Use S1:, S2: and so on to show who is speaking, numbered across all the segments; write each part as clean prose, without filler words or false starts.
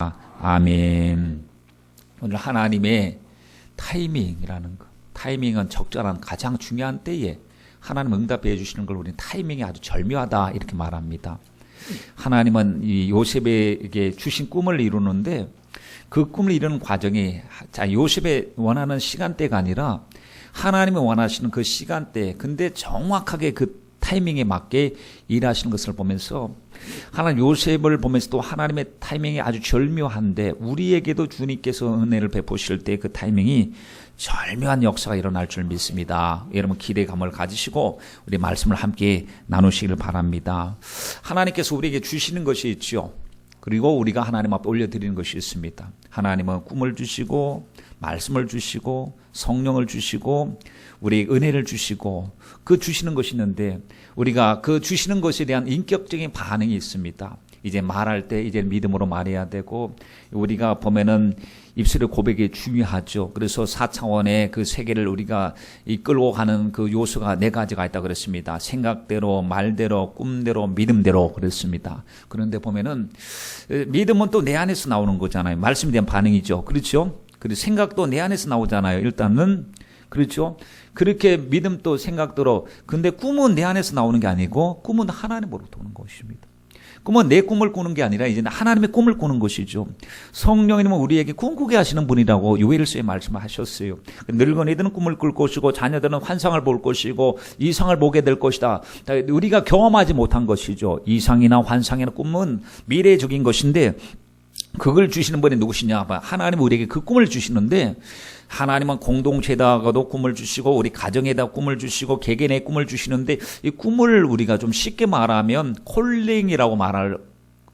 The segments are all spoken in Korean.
S1: 아멘. 오늘 하나님의 타이밍이라는 것, 타이밍은 적절한 가장 중요한 때에 하나님 응답해 주시는 걸 우리는 타이밍이 아주 절묘하다 이렇게 말합니다. 하나님은 이 요셉에게 주신 꿈을 이루는데 그 꿈을 이루는 과정이 요셉의 원하는 시간대가 아니라 하나님이 원하시는 그 시간대, 근데 정확하게 그 타이밍에 맞게 일하시는 것을 보면서 하나님 요셉을 보면서 또 하나님의 타이밍이 아주 절묘한데 우리에게도 주님께서 은혜를 베푸실 때 그 타이밍이 절묘한 역사가 일어날 줄 믿습니다. 여러분 기대감을 가지시고 우리 말씀을 함께 나누시기를 바랍니다. 하나님께서 우리에게 주시는 것이 있죠. 그리고 우리가 하나님 앞에 올려드리는 것이 있습니다. 하나님은 꿈을 주시고 말씀을 주시고 성령을 주시고 우리 은혜를 주시고 그 주시는 것이 있는데 우리가 그 주시는 것에 대한 인격적인 반응이 있습니다. 이제 말할 때 이제 믿음으로 말해야 되고 우리가 보면은 입술의 고백이 중요하죠. 그래서 4차원의 그 세계를 우리가 이끌고 가는 그 요소가 4가지가 있다고 그랬습니다. 생각대로, 말대로, 꿈대로, 믿음대로 그랬습니다. 그런데 보면은 믿음은 또 내 안에서 나오는 거잖아요. 말씀에 대한 반응이죠. 그렇죠? 그리고 생각도 내 안에서 나오잖아요. 일단은 그렇죠? 그렇게 믿음도 생각대로. 근데 꿈은 내 안에서 나오는 게 아니고 꿈은 하나님으로부터 오는 것입니다. 꿈은 내 꿈을 꾸는 게 아니라 이제 하나님의 꿈을 꾸는 것이죠. 성령님은 우리에게 꿈꾸게 하시는 분이라고 요엘서에 말씀을 하셨어요. 늙은이들은 꿈을 꿀 것이고 자녀들은 환상을 볼 것이고 이상을 보게 될 것이다. 우리가 경험하지 못한 것이죠. 이상이나 환상이나 꿈은 미래적인 것인데 그걸 주시는 분이 누구시냐? 하나님은 우리에게 그 꿈을 주시는데 하나님은 공동체에다가도 꿈을 주시고 우리 가정에다 꿈을 주시고 개개인의 꿈을 주시는데 이 꿈을 우리가 좀 쉽게 말하면 콜링이라고 말할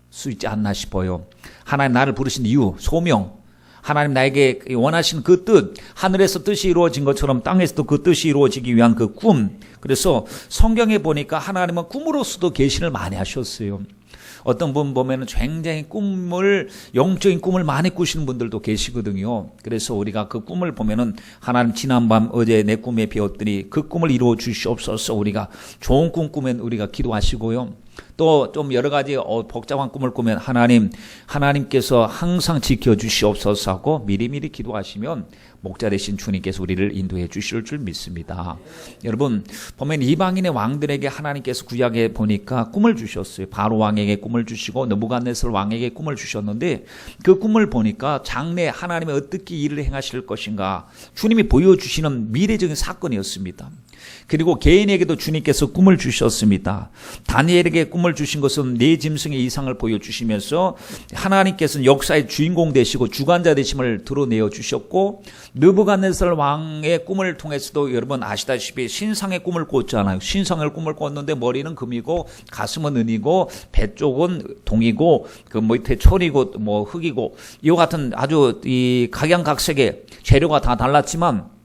S1: 수 있지 않나 싶어요. 하나님 나를 부르신 이유, 소명, 하나님 나에게 원하시는 그 뜻, 하늘에서 뜻이 이루어진 것처럼 땅에서도 그 뜻이 이루어지기 위한 그 꿈. 그래서 성경에 보니까 하나님은 꿈으로서도 계시를 많이 하셨어요. 어떤 분 보면은 굉장히 영적인 꿈을 많이 꾸시는 분들도 계시거든요. 그래서 우리가 그 꿈을 보면은 하나님 지난밤 어제 내 꿈에 비었더니 그 꿈을 이루어 주시옵소서. 우리가 좋은 꿈 꾸면 우리가 기도하시고요. 또 좀 여러 가지 복잡한 꿈을 꾸면 하나님께서 항상 지켜주시옵소서 하고 미리미리 기도하시면 목자 되신 주님께서 우리를 인도해 주실 줄 믿습니다. 여러분 보면 이방인의 왕들에게 하나님께서 구약에 보니까 꿈을 주셨어요. 바로 왕에게 꿈을 주시고 느부갓네살 왕에게 꿈을 주셨는데 그 꿈을 보니까 장래 하나님이 어떻게 일을 행하실 것인가 주님이 보여주시는 미래적인 사건이었습니다. 그리고 개인에게도 주님께서 꿈을 주셨습니다. 다니엘에게 꿈을 주신 것은 4짐승의 이상을 보여주시면서 하나님께서는 역사의 주인공 되시고 주관자 되심을 드러내어 주셨고 느부갓네살 왕의 꿈을 통해서도 여러분 아시다시피 신상의 꿈을 꿨잖아요. 신상의 꿈을 꿨는데 머리는 금이고 가슴은 은이고 배 쪽은 동이고 그 밑에 철이고 뭐 흙이고 이와 같은 아주 이 각양각색의 재료가 다 달랐지만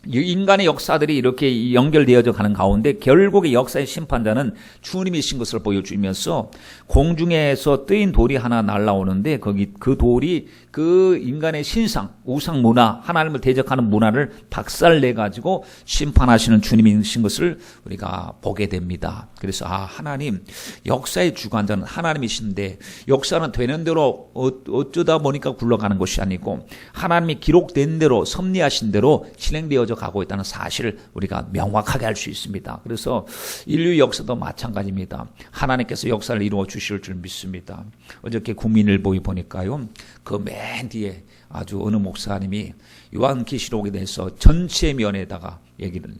S1: 인간의 역사들이 이렇게 연결되어져 가는 가운데 결국의 역사의 심판자는 주님이신 것을 보여주면서 공중에서 뜨인 돌이 하나 날라오는데 거기 그 돌이 그 인간의 신상, 우상 문화, 하나님을 대적하는 문화를 박살내가지고 심판하시는 주님이신 것을 우리가 보게 됩니다. 그래서 하나님 역사의 주관자는 하나님이신데 역사는 되는 대로 어쩌다 보니까 굴러가는 것이 아니고 하나님이 기록된 대로 섭리하신 대로 진행되어져 가고 있다는 사실을 우리가 명확하게 알 수 있습니다. 그래서 인류 역사도 마찬가지입니다. 하나님께서 역사를 이루어 주실 줄 믿습니다. 어저께 국민일보에 보니까요. 그 맨 뒤에 아주 어느 목사님이 요한계시록에 대해서 전체 면에다가 얘기를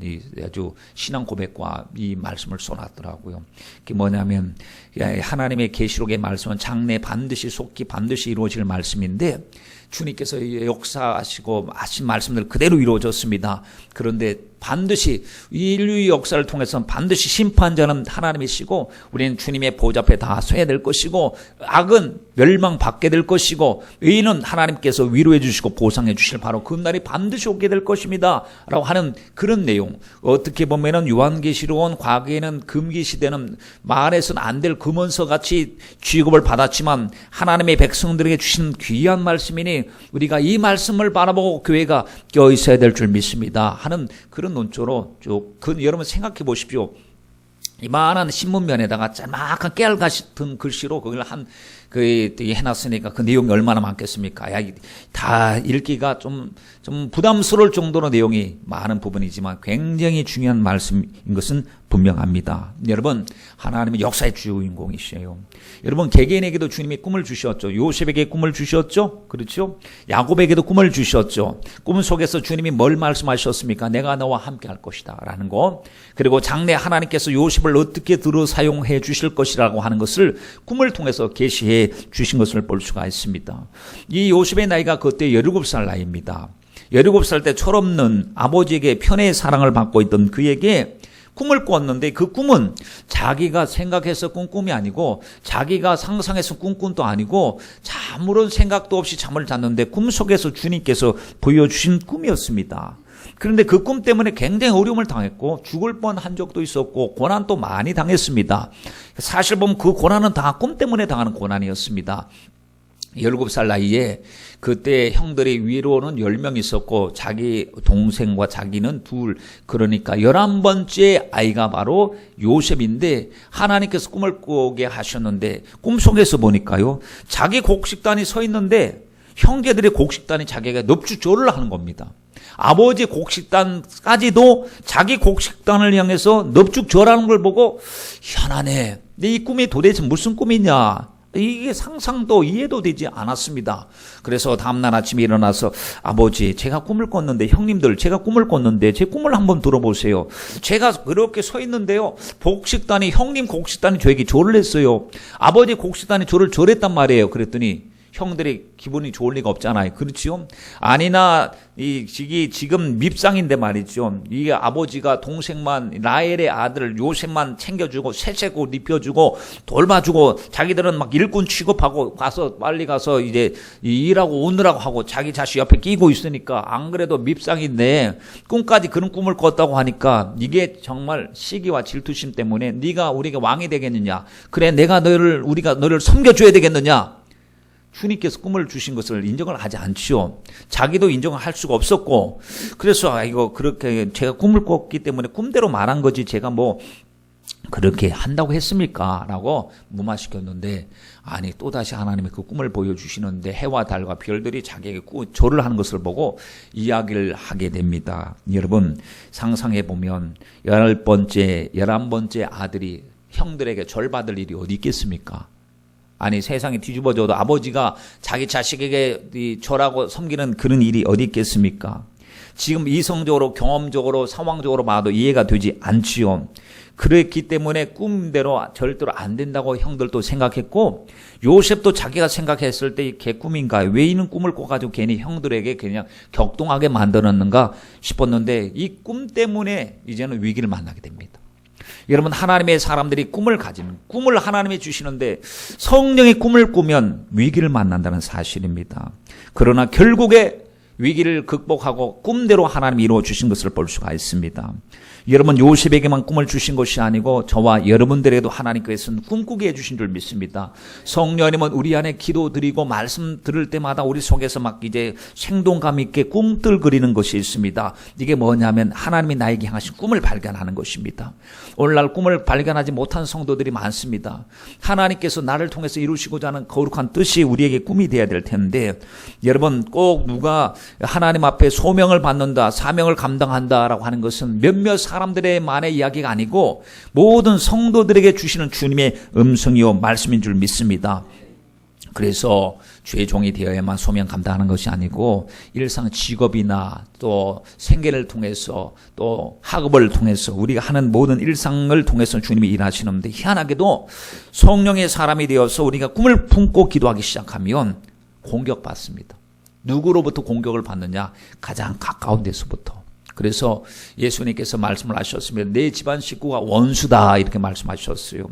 S1: 아주 신앙 고백과 이 말씀을 쏘놨더라고요. 그게 뭐냐면 하나님의 계시록의 말씀은 장래 반드시 속히 반드시 이루어질 말씀인데 주님께서 역사하시고 하신 말씀들 그대로 이루어졌습니다. 그런데 반드시 인류의 역사를 통해서 반드시 심판자는 하나님이시고 우리는 주님의 보좌 앞에 다 서야 될 것이고 악은 멸망받게 될 것이고 의인은 하나님께서 위로해 주시고 보상해 주실 바로 그 날이 반드시 오게 될 것입니다 라고 하는 그런 내용. 어떻게 보면은 요한계시록은 과거에는 금기시대는 말해서는 안 될 금원서 같이 취급을 받았지만 하나님의 백성들에게 주신 귀한 말씀이니 우리가 이 말씀을 바라보고 교회가 껴 있어야 될 줄 믿습니다 하는 그런 논조로 쭉 여러분 생각해 보십시오. 이만한 신문면에다가 짤막한 깨알 같은 글씨로 거기를 한 해놨으니까 그 내용이 얼마나 많겠습니까? 야, 다 읽기가 좀 부담스러울 정도로 내용이 많은 부분이지만 굉장히 중요한 말씀인 것은 분명합니다. 여러분, 하나님은 역사의 주인공이시에요. 여러분, 개개인에게도 주님이 꿈을 주셨죠. 요셉에게 꿈을 주셨죠. 그렇죠? 야곱에게도 꿈을 주셨죠. 꿈 속에서 주님이 뭘 말씀하셨습니까? 내가 너와 함께 할 것이다 라는 거. 그리고 장래 하나님께서 요셉을 어떻게 들어 사용해 주실 것이라고 하는 것을 꿈을 통해서 계시해 주신 것을 볼 수가 있습니다. 이 요셉의 나이가 그때 17살 나이입니다. 17살 때 철없는 아버지에게 편의 사랑을 받고 있던 그에게 꿈을 꿨는데 그 꿈은 자기가 생각해서 꾼 꿈이 아니고 자기가 상상해서 꾼 꿈도 아니고 아무런 생각도 없이 잠을 잤는데 꿈속에서 주님께서 보여주신 꿈이었습니다. 그런데 그 꿈 때문에 굉장히 어려움을 당했고 죽을 뻔한 적도 있었고 고난도 많이 당했습니다. 사실 보면 그 고난은 다 꿈 때문에 당하는 고난이었습니다. 17살 나이에 그때 형들이 위로는 10명 있었고 자기 동생과 자기는 둘, 그러니까 11번째 아이가 바로 요셉인데 하나님께서 꿈을 꾸게 하셨는데 꿈속에서 보니까요 자기 곡식단이 서 있는데 형제들의 곡식단이 자기에게 넙죽절을 하는 겁니다. 아버지 곡식단까지도 자기 곡식단을 향해서 넙죽절하는 걸 보고 희한하네. 근데 이 꿈이 도대체 무슨 꿈이냐? 이게 상상도 이해도 되지 않았습니다. 그래서 다음날 아침에 일어나서 아버지 제가 꿈을 꿨는데 형님들 제가 꿈을 꿨는데 제 꿈을 한번 들어보세요. 제가 그렇게 서 있는데요. 곡식단이 형님 곡식단이 저에게 절을 했어요. 아버지 곡식단이 저를 절했단 말이에요. 그랬더니 형들이 기분이 좋을 리가 없잖아요. 그렇지요? 아니나 이게 지금 밉상인데 말이죠. 이게 아버지가 동생만 라헬의 아들 요셉만 챙겨주고 새색옷 입혀주고 돌봐주고 자기들은 막 일꾼 취급하고 가서 빨리 가서 이제 일하고 오느라고 하고 자기 자식 옆에 끼고 있으니까 안 그래도 밉상인데 꿈까지 그런 꿈을 꿨다고 하니까 이게 정말 시기와 질투심 때문에 네가 우리가 왕이 되겠느냐? 그래 우리가 너를 섬겨줘야 되겠느냐? 주님께서 꿈을 주신 것을 인정을 하지 않지요. 자기도 인정을 할 수가 없었고 그래서 이거 그렇게 제가 꿈을 꿨기 때문에 꿈대로 말한 거지 제가 뭐 그렇게 한다고 했습니까? 라고 무마시켰는데 아니 또다시 하나님이 그 꿈을 보여주시는데 해와 달과 별들이 자기에게 절을 하는 것을 보고 이야기를 하게 됩니다. 여러분 상상해 보면 10번째, 11번째 아들이 형들에게 절받을 일이 어디 있겠습니까? 아니 세상이 뒤집어져도 아버지가 자기 자식에게 절하고 섬기는 그런 일이 어디 있겠습니까? 지금 이성적으로 경험적으로 상황적으로 봐도 이해가 되지 않지요. 그랬기 때문에 꿈대로 절대로 안 된다고 형들도 생각했고 요셉도 자기가 생각했을 때 이게 꿈인가 왜 이런 꿈을 꿔가지고 괜히 형들에게 그냥 격동하게 만들었는가 싶었는데 이 꿈 때문에 이제는 위기를 만나게 됩니다. 여러분 하나님의 사람들이 꿈을 가지는 꿈을 하나님이 주시는데 성령이 꿈을 꾸면 위기를 만난다는 사실입니다. 그러나 결국에 위기를 극복하고 꿈대로 하나님이 이루어 주신 것을 볼 수가 있습니다. 여러분 요셉에게만 꿈을 주신 것이 아니고 저와 여러분들에게도 하나님께서는 꿈꾸게 해주신 줄 믿습니다. 성령님은 우리 안에 기도드리고 말씀 들을 때마다 우리 속에서 막 이제 생동감 있게 꿈틀거리는 것이 있습니다. 이게 뭐냐면 하나님이 나에게 향하신 꿈을 발견하는 것입니다. 오늘날 꿈을 발견하지 못한 성도들이 많습니다. 하나님께서 나를 통해서 이루시고자 하는 거룩한 뜻이 우리에게 꿈이 되어야 될 텐데 여러분 꼭 누가 하나님 앞에 소명을 받는다 사명을 감당한다라고 하는 것은 몇몇 사람들의 만의 이야기가 아니고 모든 성도들에게 주시는 주님의 음성이요 말씀인 줄 믿습니다. 그래서 주의 종이 되어야만 소명 감당하는 것이 아니고 일상 직업이나 또 생계를 통해서 또 학업을 통해서 우리가 하는 모든 일상을 통해서 주님이 일하시는데 희한하게도 성령의 사람이 되어서 우리가 꿈을 품고 기도하기 시작하면 공격받습니다. 누구로부터 공격을 받느냐? 가장 가까운 데서부터. 그래서 예수님께서 말씀을 하셨습니다. 내 집안 식구가 원수다 이렇게 말씀하셨어요.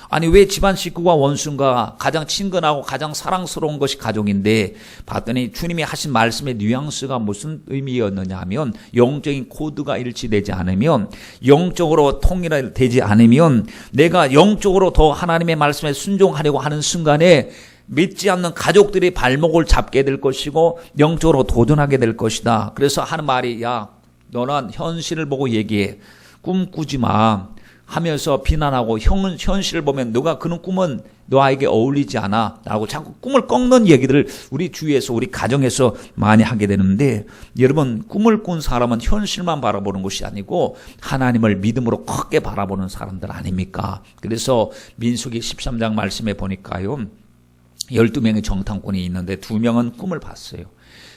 S1: 아니 왜 집안 식구가 원수인가? 가장 친근하고 가장 사랑스러운 것이 가족인데 봤더니 주님이 하신 말씀의 뉘앙스가 무슨 의미였느냐 하면 영적인 코드가 일치되지 않으면 영적으로 통일되지 않으면 내가 영적으로 더 하나님의 말씀에 순종하려고 하는 순간에 믿지 않는 가족들이 발목을 잡게 될 것이고 영적으로 도전하게 될 것이다. 그래서 하는 말이 야 너는 현실을 보고 얘기해. 꿈꾸지 마. 하면서 비난하고 현실을 보면 너가 그런 꿈은 너에게 어울리지 않아 라고 자꾸 꿈을 꺾는 얘기들을 우리 주위에서 우리 가정에서 많이 하게 되는데, 여러분 꿈을 꾼 사람은 현실만 바라보는 것이 아니고 하나님을 믿음으로 크게 바라보는 사람들 아닙니까? 그래서 민수기 13장 말씀에 보니까요, 12명의 정탐꾼이 있는데 2명은 꿈을 봤어요.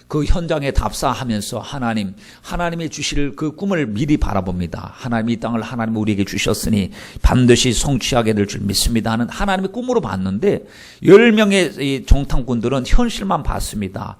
S1: 그 현장에 답사하면서 하나님이 주실 그 꿈을 미리 바라봅니다. 하나님이 이 땅을 하나님 우리에게 주셨으니 반드시 성취하게 될 줄 믿습니다 하는 하나님의 꿈으로 봤는데, 10명의 이 정탐꾼들은 현실만 봤습니다.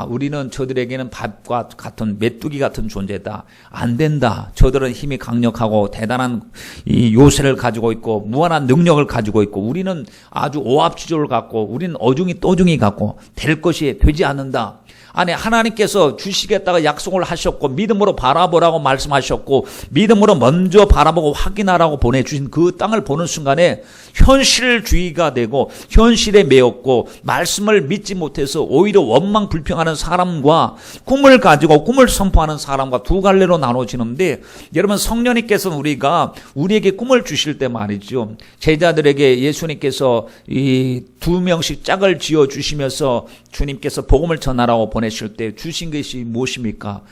S1: 우리는 저들에게는 밥과 같은 메뚜기 같은 존재다. 안 된다. 저들은 힘이 강력하고 대단한 이 요새를 가지고 있고 무한한 능력을 가지고 있고 우리는 아주 오합지졸을 갖고 우리는 어중이 떠중이 갖고 될 것이 되지 않는다. 아니, 하나님께서 주시겠다고 약속을 하셨고 믿음으로 바라보라고 말씀하셨고 믿음으로 먼저 바라보고 확인하라고 보내주신 그 땅을 보는 순간에 현실주의가 되고 현실에 매였고 말씀을 믿지 못해서 오히려 원망 불평하는 사람과 꿈을 가지고 꿈을 선포하는 사람과 두 갈래로 나눠지는데, 여러분 성령님께서는 우리에게 꿈을 주실 때 말이죠, 제자들에게 예수님께서 이 2명씩 짝을 지어 주시면서 주님께서 복음을 전하라고 보내실 때 주신 것이 무엇입니까?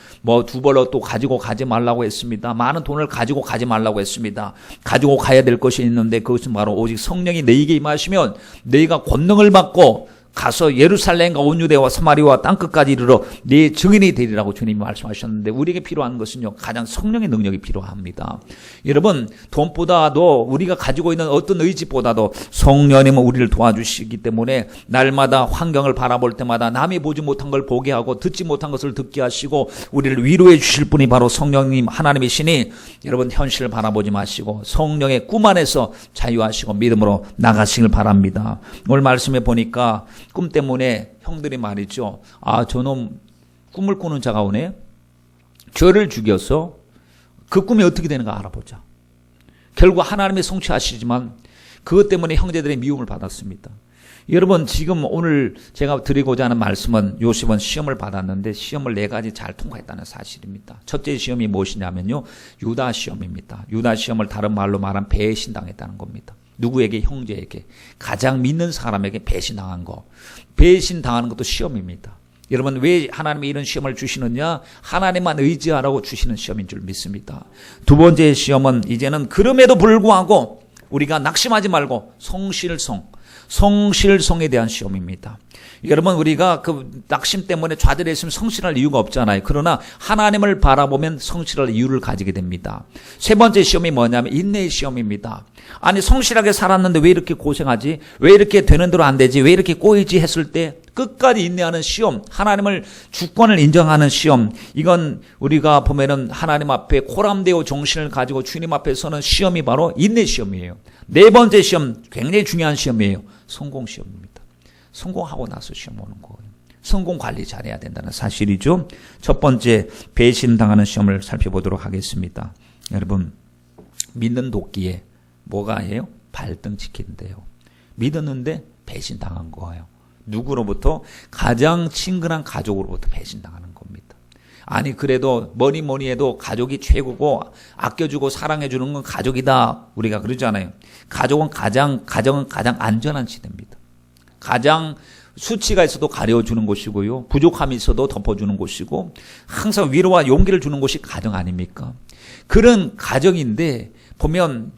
S1: 두 벌로 또 가지고 가지 말라고 했습니다. 많은 돈을 가지고 가지 말라고 했습니다. 가지고 가야 될 것이 있는데 그것은 바로 오직 성령이 너희에게 임하시면 너희가 권능을 받고 가서 예루살렘과 온 유대와 사마리아와 땅끝까지 이르러 네 증인이 되리라고 주님이 말씀하셨는데, 우리에게 필요한 것은요, 가장 성령의 능력이 필요합니다. 여러분, 돈보다도 우리가 가지고 있는 어떤 의지보다도 성령님은 우리를 도와주시기 때문에 날마다 환경을 바라볼 때마다 남이 보지 못한 걸 보게 하고 듣지 못한 것을 듣게 하시고 우리를 위로해 주실 분이 바로 성령님 하나님이시니, 여러분 현실을 바라보지 마시고 성령의 꿈 안에서 자유하시고 믿음으로 나가시길 바랍니다. 오늘 말씀에 보니까 꿈 때문에 형들이 말이죠, 저놈 꿈을 꾸는 자가 오네, 저를 죽여서 그 꿈이 어떻게 되는가 알아보자. 결국 하나님이 성취하시지만 그것 때문에 형제들의 미움을 받았습니다. 여러분, 지금 오늘 제가 드리고자 하는 말씀은, 요셉은 시험을 받았는데 시험을 4가지 잘 통과했다는 사실입니다. 첫째 시험이 무엇이냐면요, 유다 시험입니다. 유다 시험을 다른 말로 말하면 배신당했다는 겁니다. 누구에게? 형제에게. 가장 믿는 사람에게 배신당한 거. 배신당하는 것도 시험입니다. 여러분, 왜 하나님이 이런 시험을 주시느냐? 하나님만 의지하라고 주시는 시험인 줄 믿습니다. 두 번째 시험은 이제는 그럼에도 불구하고 우리가 낙심하지 말고 성실성에 대한 시험입니다. 여러분, 우리가 그 낙심 때문에 좌절했으면 성실할 이유가 없잖아요. 그러나 하나님을 바라보면 성실할 이유를 가지게 됩니다. 세 번째 시험이 뭐냐면 인내의 시험입니다. 아니, 성실하게 살았는데 왜 이렇게 고생하지? 왜 이렇게 되는 대로 안 되지? 왜 이렇게 꼬이지? 했을 때 끝까지 인내하는 시험, 하나님을 주권을 인정하는 시험, 이건 우리가 보면은 하나님 앞에 코람되어 정신을 가지고 주님 앞에 서는 시험이 바로 인내 시험이에요. 네 번째 시험, 굉장히 중요한 시험이에요. 성공 시험입니다. 성공하고 나서 시험 오는 거예요. 성공 관리 잘해야 된다는 사실이죠. 첫 번째, 배신당하는 시험을 살펴보도록 하겠습니다. 여러분, 믿는 도끼에 뭐가 해요? 발등 지킨대요. 믿었는데 배신당한 거예요. 누구로부터? 가장 친근한 가족으로부터 배신당하는 겁니다. 아니, 그래도 뭐니 해도 가족이 최고고 아껴주고 사랑해주는 건 가족이다, 우리가 그러잖아요. 가정은 가장 안전한 지대입니다. 가장 수치가 있어도 가려주는 곳이고요, 부족함이 있어도 덮어주는 곳이고, 항상 위로와 용기를 주는 곳이 가정 아닙니까? 그런 가정인데 보면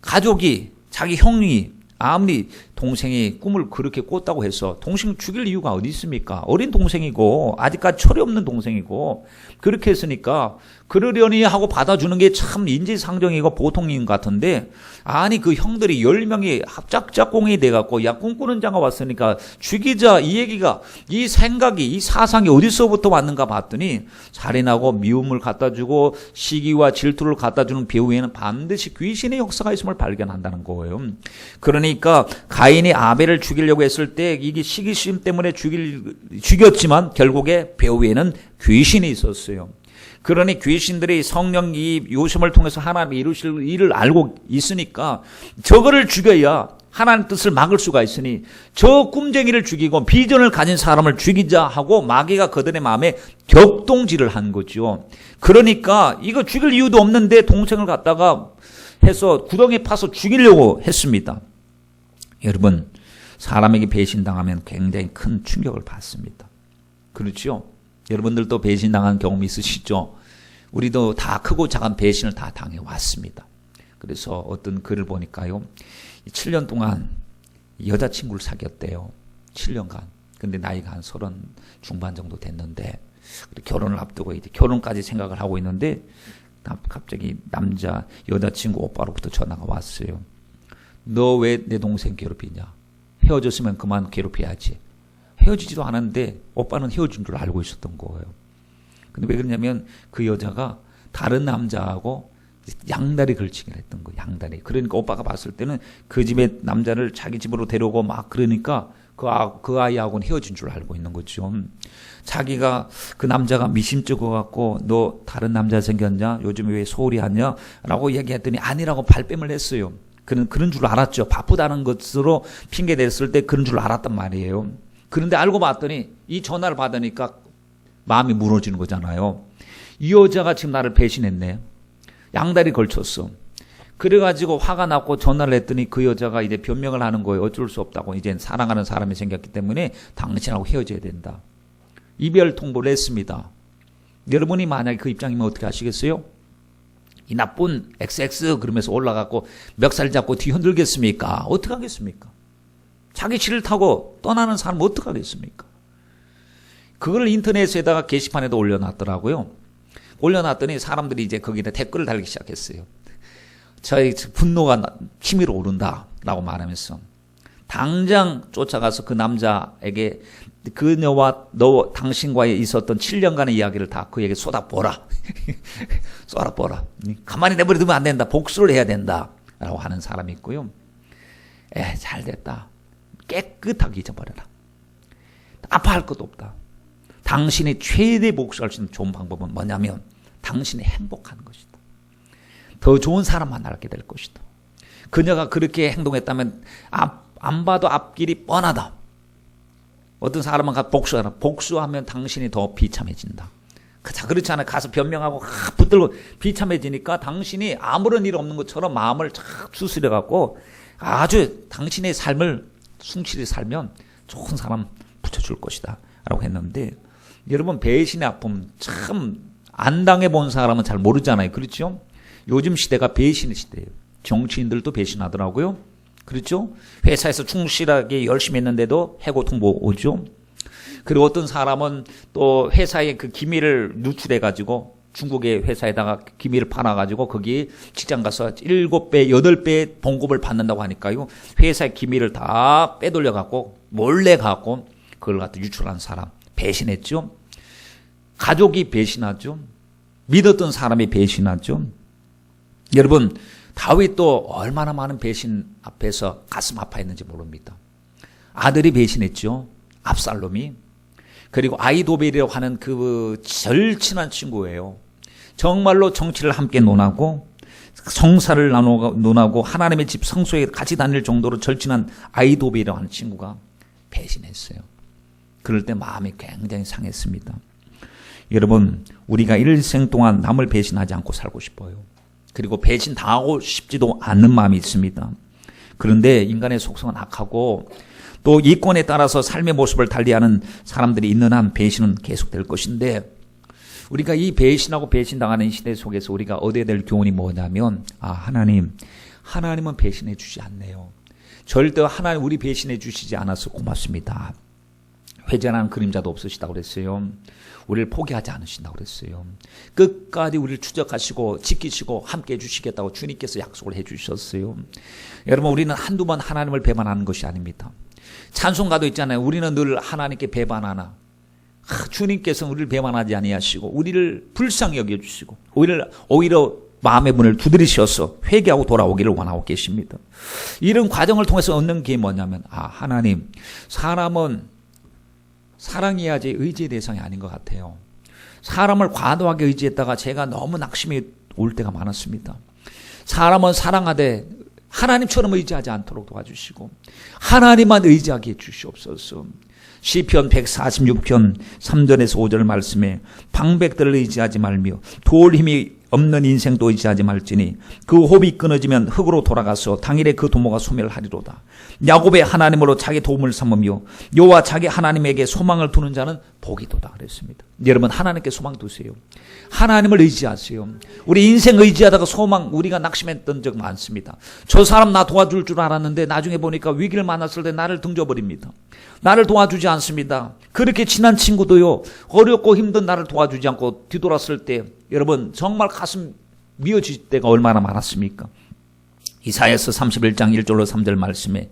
S1: 가족이, 자기 형이, 아무리 동생이 꿈을 그렇게 꿨다고 해서 동생 죽일 이유가 어디 있습니까? 어린 동생이고 아직까지 철이 없는 동생이고 그렇게 했으니까 그러려니 하고 받아주는 게 참 인지상정이고 보통인 것 같은데, 아니 그 형들이 10명이 합작작공이 돼갖고 야 꿈꾸는 자가 왔으니까 죽이자, 이 얘기가, 이 생각이, 이 사상이 어디서부터 왔는가 봤더니 살인하고 미움을 갖다주고 시기와 질투를 갖다주는 배후에는 반드시 귀신의 역사가 있음을 발견한다는 거예요. 그러니까 가인이 아벨을 죽이려고 했을 때 이게 시기심 때문에 죽였지만 결국에 배후에는 귀신이 있었어요. 그러니 귀신들이 성령 이 요셉을 통해서 하나님이 이루실 일을 알고 있으니까 저거를 죽여야 하나님 뜻을 막을 수가 있으니 저 꿈쟁이를 죽이고 비전을 가진 사람을 죽이자 하고 마귀가 그들의 마음에 격동질을 한 거죠. 그러니까 이거 죽일 이유도 없는데 동생을 갖다가 해서 구덩이에 파서 죽이려고 했습니다. 여러분, 사람에게 배신당하면 굉장히 큰 충격을 받습니다. 그렇죠? 여러분들도 배신당한 경험이 있으시죠? 우리도 다 크고 작은 배신을 다 당해왔습니다. 그래서 어떤 글을 보니까요, 7년 동안 여자친구를 사귀었대요. 7년간. 근데 나이가 한 30 중반 정도 됐는데, 결혼을 앞두고 이제 결혼까지 생각을 하고 있는데, 갑자기 여자친구 오빠로부터 전화가 왔어요. 너 왜 내 동생 괴롭히냐? 헤어졌으면 그만 괴롭혀야지. 헤어지지도 않았는데 오빠는 헤어진 줄 알고 있었던 거예요. 근데 왜 그러냐면 그 여자가 다른 남자하고 양다리 걸치기를 했던 거예요. 양다리. 그러니까 오빠가 봤을 때는 그 집에 남자를 자기 집으로 데려오고 막 그러니까 그 아이하고는 헤어진 줄 알고 있는 거죠. 자기가 그 남자가 미심쩍어 갖고 너 다른 남자 생겼냐? 요즘에 왜 소홀히 하냐? 라고 얘기했더니 아니라고 발뺌을 했어요. 그런 줄 알았죠. 바쁘다는 것으로 핑계 댔을 때 그런 줄 알았단 말이에요. 그런데 알고 봤더니 이 전화를 받으니까 마음이 무너지는 거잖아요. 이 여자가 지금 나를 배신했네. 양다리 걸쳤어. 그래가지고 화가 났고 전화를 했더니 그 여자가 이제 변명을 하는 거예요. 어쩔 수 없다고. 이제 사랑하는 사람이 생겼기 때문에 당신하고 헤어져야 된다. 이별 통보를 했습니다. 여러분이 만약에 그 입장이면 어떻게 하시겠어요? 이 나쁜 XX 그러면서 올라가고 멱살 잡고 뒤 흔들겠습니까? 어떻게 하겠습니까? 자기 싫다고 떠나는 사람 어떻게 하겠습니까? 그걸 인터넷에다가 게시판에도 올려놨더라고요. 올려놨더니 사람들이 이제 거기다 댓글을 달기 시작했어요. 저희 분노가 치밀어 오른다라고 말하면서 당장 쫓아가서 그 남자에게 그녀와 당신과의 있었던 7년간의 이야기를 다 그에게 쏟아보라. 쏟아보라. 가만히 내버려두면 안 된다. 복수를 해야 된다. 라고 하는 사람이 있고요. 잘 됐다. 깨끗하게 잊어버려라. 아파할 것도 없다. 당신이 최대 복수할 수 있는 좋은 방법은 뭐냐면 당신이 행복한 것이다. 더 좋은 사람 만나게 될 것이다. 그녀가 그렇게 행동했다면 안 봐도 앞길이 뻔하다. 어떤 사람은 복수하라. 복수하면 당신이 더 비참해진다. 자, 그렇지 않아요. 가서 변명하고 붙들고 비참해지니까 당신이 아무런 일 없는 것처럼 마음을 착 추스려갖고 아주 당신의 삶을 숭실히 살면 좋은 사람 붙여줄 것이다. 라고 했는데 여러분 배신의 아픔 참 안 당해본 사람은 잘 모르잖아요. 그렇죠? 요즘 시대가 배신의 시대예요. 정치인들도 배신하더라고요. 그렇죠? 회사에서 충실하게 열심히 했는데도 해고 통보 오죠. 그리고 어떤 사람은 또 회사의 그 기밀을 누출해가지고 중국의 회사에다가 기밀을 팔아가지고 거기 직장 가서 7배, 8배 봉급을 받는다고 하니까요. 회사의 기밀을 다 빼돌려갖고 몰래 갖고 그걸 갖다 유출한 사람. 배신했죠. 가족이 배신하죠. 믿었던 사람이 배신하죠. 여러분 다윗도 얼마나 많은 배신 앞에서 가슴 아파했는지 모릅니다. 아들이 배신했죠. 압살롬이. 그리고 아히도벨이라고 하는 그 절친한 친구예요. 정말로 정치를 함께 논하고 성사를 논하고 하나님의 집 성소에 같이 다닐 정도로 절친한 아히도벨이라고 하는 친구가 배신했어요. 그럴 때 마음이 굉장히 상했습니다. 여러분 우리가 일생 동안 남을 배신하지 않고 살고 싶어요. 그리고 배신 당하고 싶지도 않는 마음이 있습니다. 그런데 인간의 속성은 악하고 또 이권에 따라서 삶의 모습을 달리하는 사람들이 있는 한 배신은 계속될 것인데 우리가 이 배신하고 배신당하는 시대 속에서 우리가 얻어야 될 교훈이 뭐냐면 하나님은 배신해 주지 않네요. 절대 하나님 우리 배신해 주시지 않아서 고맙습니다. 회전하는 그림자도 없으시다고 그랬어요. 우리를 포기하지 않으신다고 그랬어요. 끝까지 우리를 추적하시고 지키시고 함께 해주시겠다고 주님께서 약속을 해주셨어요. 여러분 우리는 한두 번 하나님을 배반하는 것이 아닙니다. 찬송가도 있잖아요. 우리는 늘 하나님께 배반하나 주님께서는 우리를 배반하지 아니하시고 우리를 불쌍히 여겨주시고 오히려 마음의 문을 두드리셔서 회개하고 돌아오기를 원하고 계십니다. 이런 과정을 통해서 얻는 게 뭐냐면 하나님 사람은 사랑해야지 의지의 대상이 아닌 것 같아요. 사람을 과도하게 의지했다가 제가 너무 낙심이 올 때가 많았습니다. 사람은 사랑하되 하나님처럼 의지하지 않도록 도와주시고 하나님만 의지하게 해주시옵소서. 시편 146편 3절에서 5절 말씀에 방백들을 의지하지 말며 돌 힘이 없는 인생도 의지하지 말지니 그 호흡이 끊어지면 흙으로 돌아가서 당일에 그 도모가 소멸하리로다. 야곱의 하나님으로 자기 도움을 삼으며 여호와 자기 하나님에게 소망을 두는 자는 복이도다 그랬습니다. 여러분, 하나님께 소망 두세요. 하나님을 의지하세요. 우리 인생 의지하다가 소망, 우리가 낙심했던 적 많습니다. 저 사람 나 도와줄 줄 알았는데 나중에 보니까 위기를 만났을 때 나를 등져버립니다. 나를 도와주지 않습니다. 그렇게 친한 친구도요, 어렵고 힘든 나를 도와주지 않고 뒤돌았을 때 여러분 정말 가슴 미어질 때가 얼마나 많았습니까? 이사야서 31장 1절로 3절 말씀에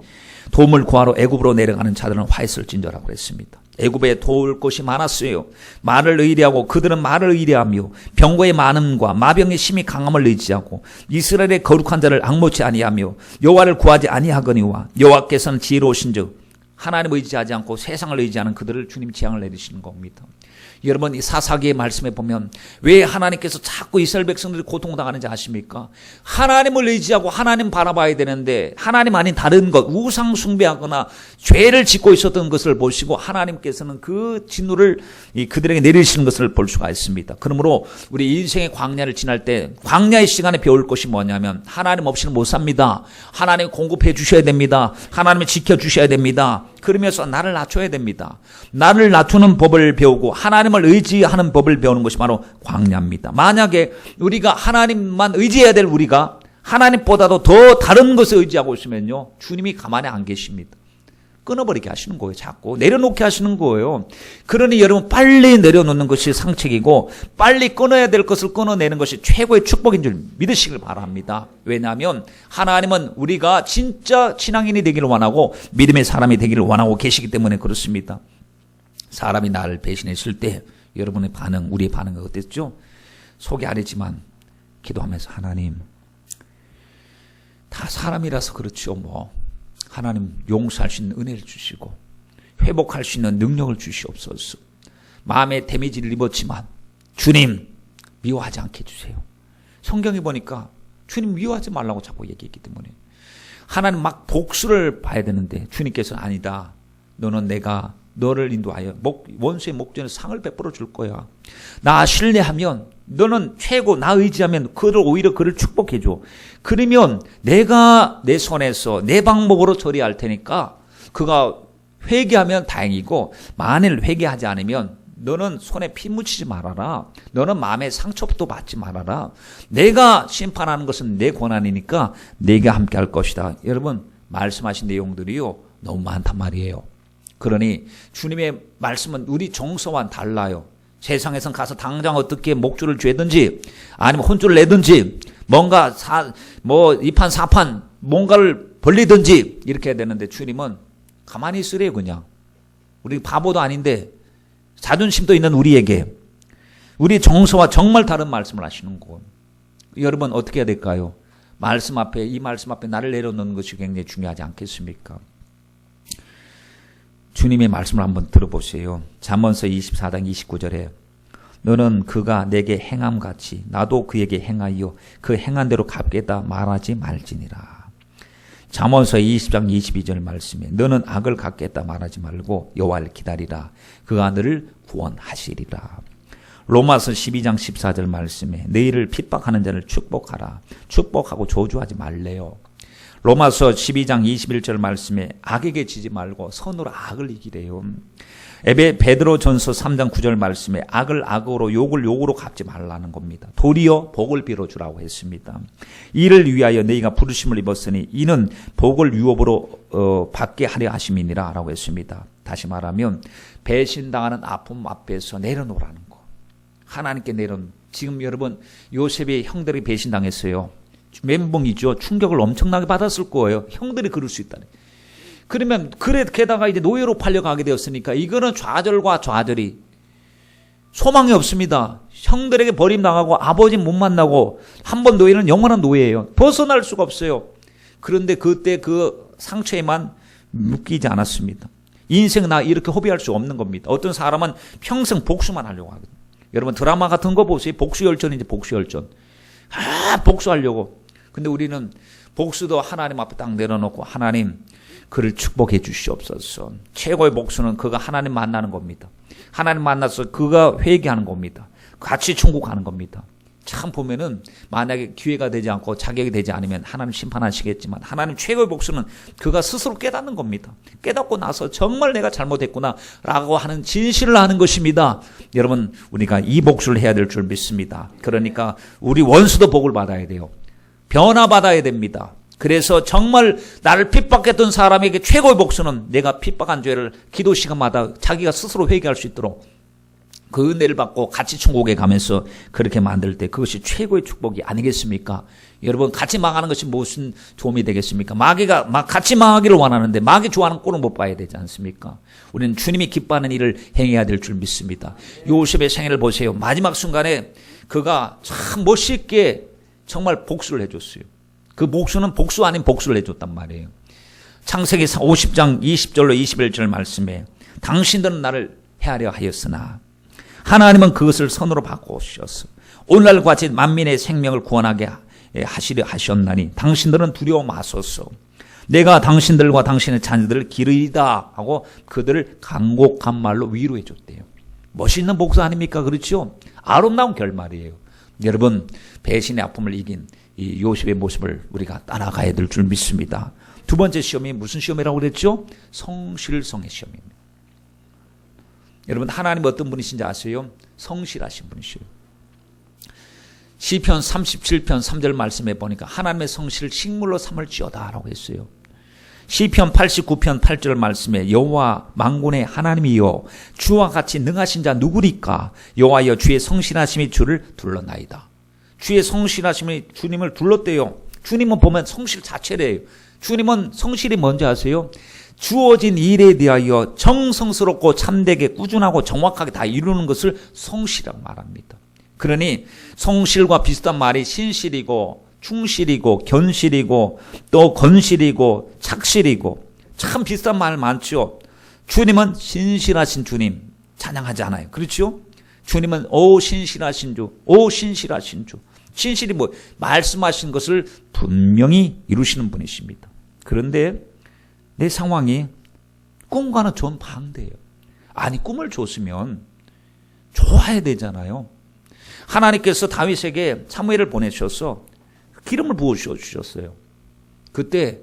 S1: 도움을 구하러 애굽으로 내려가는 자들은 화했을진저라고 했습니다. 애굽에 도울 곳이 많았어요. 말을 의뢰하고 그들은 말을 의뢰하며 병거의 많음과 마병의 심히 강함을 의지하고 이스라엘의 거룩한 자를 앙모치 아니하며 여호와를 구하지 아니하거니와 여호와께서는 지혜로우신즉 하나님 의지하지 않고 세상을 의지하는 그들을 주님 재앙을 내리시는 겁니다. 여러분, 이 사사기의 말씀에 보면 왜 하나님께서 자꾸 이스라엘 백성들이 고통당하는지 아십니까? 하나님을 의지하고 하나님 바라봐야 되는데 하나님 아닌 다른 것, 우상 숭배하거나 죄를 짓고 있었던 것을 보시고 하나님께서는 그 진노를 그들에게 내리시는 것을 볼 수가 있습니다. 그러므로 우리 인생의 광야를 지날 때 광야의 시간에 배울 것이 뭐냐면 하나님 없이는 못 삽니다. 하나님 공급해 주셔야 됩니다. 하나님을 지켜주셔야 됩니다. 그러면서 나를 낮춰야 됩니다. 나를 낮추는 법을 배우고 하나님을 의지하는 법을 배우는 것이 바로 광야입니다. 만약에 우리가 하나님만 의지해야 될 우리가 하나님보다도 더 다른 것을 의지하고 있으면요, 주님이 가만히 안 계십니다. 끊어버리게 하시는 거예요. 자꾸 내려놓게 하시는 거예요. 그러니 여러분, 빨리 내려놓는 것이 상책이고 빨리 끊어야 될 것을 끊어내는 것이 최고의 축복인 줄 믿으시길 바랍니다. 왜냐하면 하나님은 우리가 진짜 신앙인이 되기를 원하고 믿음의 사람이 되기를 원하고 계시기 때문에 그렇습니다. 사람이 나를 배신했을 때 여러분의 반응, 우리의 반응은 어땠죠? 속이 아니지만 기도하면서 하나님, 다 사람이라서 그렇죠. 하나님 용서할 수 있는 은혜를 주시고 회복할 수 있는 능력을 주시옵소서. 마음에 데미지를 입었지만 주님 미워하지 않게 해주세요. 성경에 보니까 주님 미워하지 말라고 자꾸 얘기했기 때문에 하나님 막 복수를 봐야 되는데 주님께서는 아니다. 너는 내가 너를 인도하여 원수의 목전에 상을 베풀어 줄 거야. 나 신뢰하면 너는 최고, 나 의지하면 오히려 그를 축복해 줘. 그러면 내가 내 손에서 내 방법으로 처리할 테니까 그가 회개하면 다행이고 만일 회개하지 않으면 너는 손에 피 묻히지 말아라. 너는 마음에 상처도 받지 말아라. 내가 심판하는 것은 내 권한이니까 내가 함께 할 것이다. 여러분, 말씀하신 내용들이요 너무 많단 말이에요. 그러니 주님의 말씀은 우리 정서와는 달라요. 세상에선 가서 당장 어떻게 목줄을 죄든지 아니면 혼줄을 내든지 뭔가 이판 사판 뭔가를 벌리든지 이렇게 해야 되는데 주님은 가만히 있으래요. 그냥 우리 바보도 아닌데 자존심도 있는 우리에게 우리 정서와 정말 다른 말씀을 하시는 거예요. 여러분, 어떻게 해야 될까요? 이 말씀 앞에 나를 내려놓는 것이 굉장히 중요하지 않겠습니까? 주님의 말씀을 한번 들어보세요. 잠언서 24장 29절에 너는 그가 내게 행함같이 나도 그에게 행하여 그 행한 대로 갚겠다 말하지 말지니라. 잠언서 20장 22절 말씀에 너는 악을 갚겠다 말하지 말고 여호와를 기다리라. 그가 너를 구원하시리라. 로마서 12장 14절 말씀에 너희를 핍박하는 자를 축복하라. 축복하고 저주하지 말래요. 로마서 12장 21절 말씀에 악에게 지지 말고 선으로 악을 이기래요. 베드로전서 3장 9절 말씀에 악을 악으로 욕을 욕으로 갚지 말라는 겁니다. 도리어 복을 빌어주라고 했습니다. 이를 위하여 너희가 부르심을 입었으니 이는 복을 유업으로 받게 하려 하심이니라 라고 했습니다. 다시 말하면 배신당하는 아픔 앞에서 내려놓으라는 거. 하나님께 지금 여러분, 요셉의 형들이 배신당했어요. 멘붕이죠. 충격을 엄청나게 받았을 거예요. 형들이 그럴 수 있다니. 그러면 게다가 이제 노예로 팔려가게 되었으니까 이거는 좌절과 좌절이 소망이 없습니다. 형들에게 버림당하고 아버지 못 만나고 한 번 노예는 영원한 노예예요. 벗어날 수가 없어요. 그런데 그때 그 상처에만 묶이지 않았습니다. 인생 나 이렇게 허비할 수 없는 겁니다. 어떤 사람은 평생 복수만 하려고 하거든요. 여러분, 드라마 같은 거 보세요. 복수열전인지 복수열전. 복수하려고. 근데 우리는 복수도 하나님 앞에 딱 내려놓고 하나님 그를 축복해 주시옵소서. 최고의 복수는 그가 하나님 만나는 겁니다. 하나님 만나서 그가 회개하는 겁니다. 같이 천국 가는 겁니다. 참 보면은 만약에 기회가 되지 않고 자격이 되지 않으면 하나님 심판하시겠지만 하나님 최고의 복수는 그가 스스로 깨닫는 겁니다. 깨닫고 나서 정말 내가 잘못했구나 라고 하는 진실을 하는 것입니다. 여러분, 우리가 이 복수를 해야 될 줄 믿습니다. 그러니까 우리 원수도 복을 받아야 돼요. 변화받아야 됩니다. 그래서 정말 나를 핍박했던 사람에게 최고의 복수는 내가 핍박한 죄를 기도 시간마다 자기가 스스로 회개할 수 있도록 그 은혜를 받고 같이 천국에 가면서 그렇게 만들 때 그것이 최고의 축복이 아니겠습니까? 여러분, 같이 망하는 것이 무슨 도움이 되겠습니까? 마귀가 같이 망하기를 원하는데 마귀 좋아하는 꼴은 못 봐야 되지 않습니까? 우리는 주님이 기뻐하는 일을 행해야 될 줄 믿습니다. 요셉의 생애를 보세요. 마지막 순간에 그가 참 멋있게 정말 복수를 해줬어요. 그 복수는 복수 아닌 복수를 해줬단 말이에요. 창세기 50장 20절로 21절 말씀에 당신들은 나를 헤아려 하였으나 하나님은 그것을 선으로 바꾸셨어. 오늘날 같이 만민의 생명을 구원하게 하시려 하셨나니 당신들은 두려워 마소서. 내가 당신들과 당신의 자녀들을 기르리다 하고 그들을 간곡한 말로 위로해 줬대요. 멋있는 복수 아닙니까? 그렇죠? 아름다운 결말이에요. 여러분, 배신의 아픔을 이긴 이 요셉의 모습을 우리가 따라가야 될 줄 믿습니다. 두 번째 시험이 무슨 시험이라고 그랬죠? 성실성의 시험입니다. 여러분, 하나님 어떤 분이신지 아세요? 성실하신 분이시요. 시편 37편 3절 말씀에 보니까 하나님의 성실을 식물로 삼을지어다 라고 했어요. 시편 89편 8절 말씀에 여호와 만군의 하나님이여 주와 같이 능하신 자 누구리까? 여호와여 주의 성실하심이 주를 둘러나이다. 주의 성실하심이 주님을 둘렀대요. 주님은 보면 성실 자체래요. 주님은 성실이 뭔지 아세요? 주어진 일에 대하여 정성스럽고 참되게 꾸준하고 정확하게 다 이루는 것을 성실이라고 말합니다. 그러니 성실과 비슷한 말이 신실이고 충실이고 견실이고 또 건실이고 착실이고 참 비슷한 말 많죠. 주님은 신실하신 주님 찬양하지 않아요. 그렇죠? 주님은 오 신실하신 주, 오 신실하신 주. 신실이 뭐 말씀하신 것을 분명히 이루시는 분이십니다. 그런데 내 상황이 꿈과는 전 반대예요. 아니, 꿈을 줬으면 좋아야 되잖아요. 하나님께서 다윗에게 사무엘을 보내셔서 기름을 부어주셨어요. 그때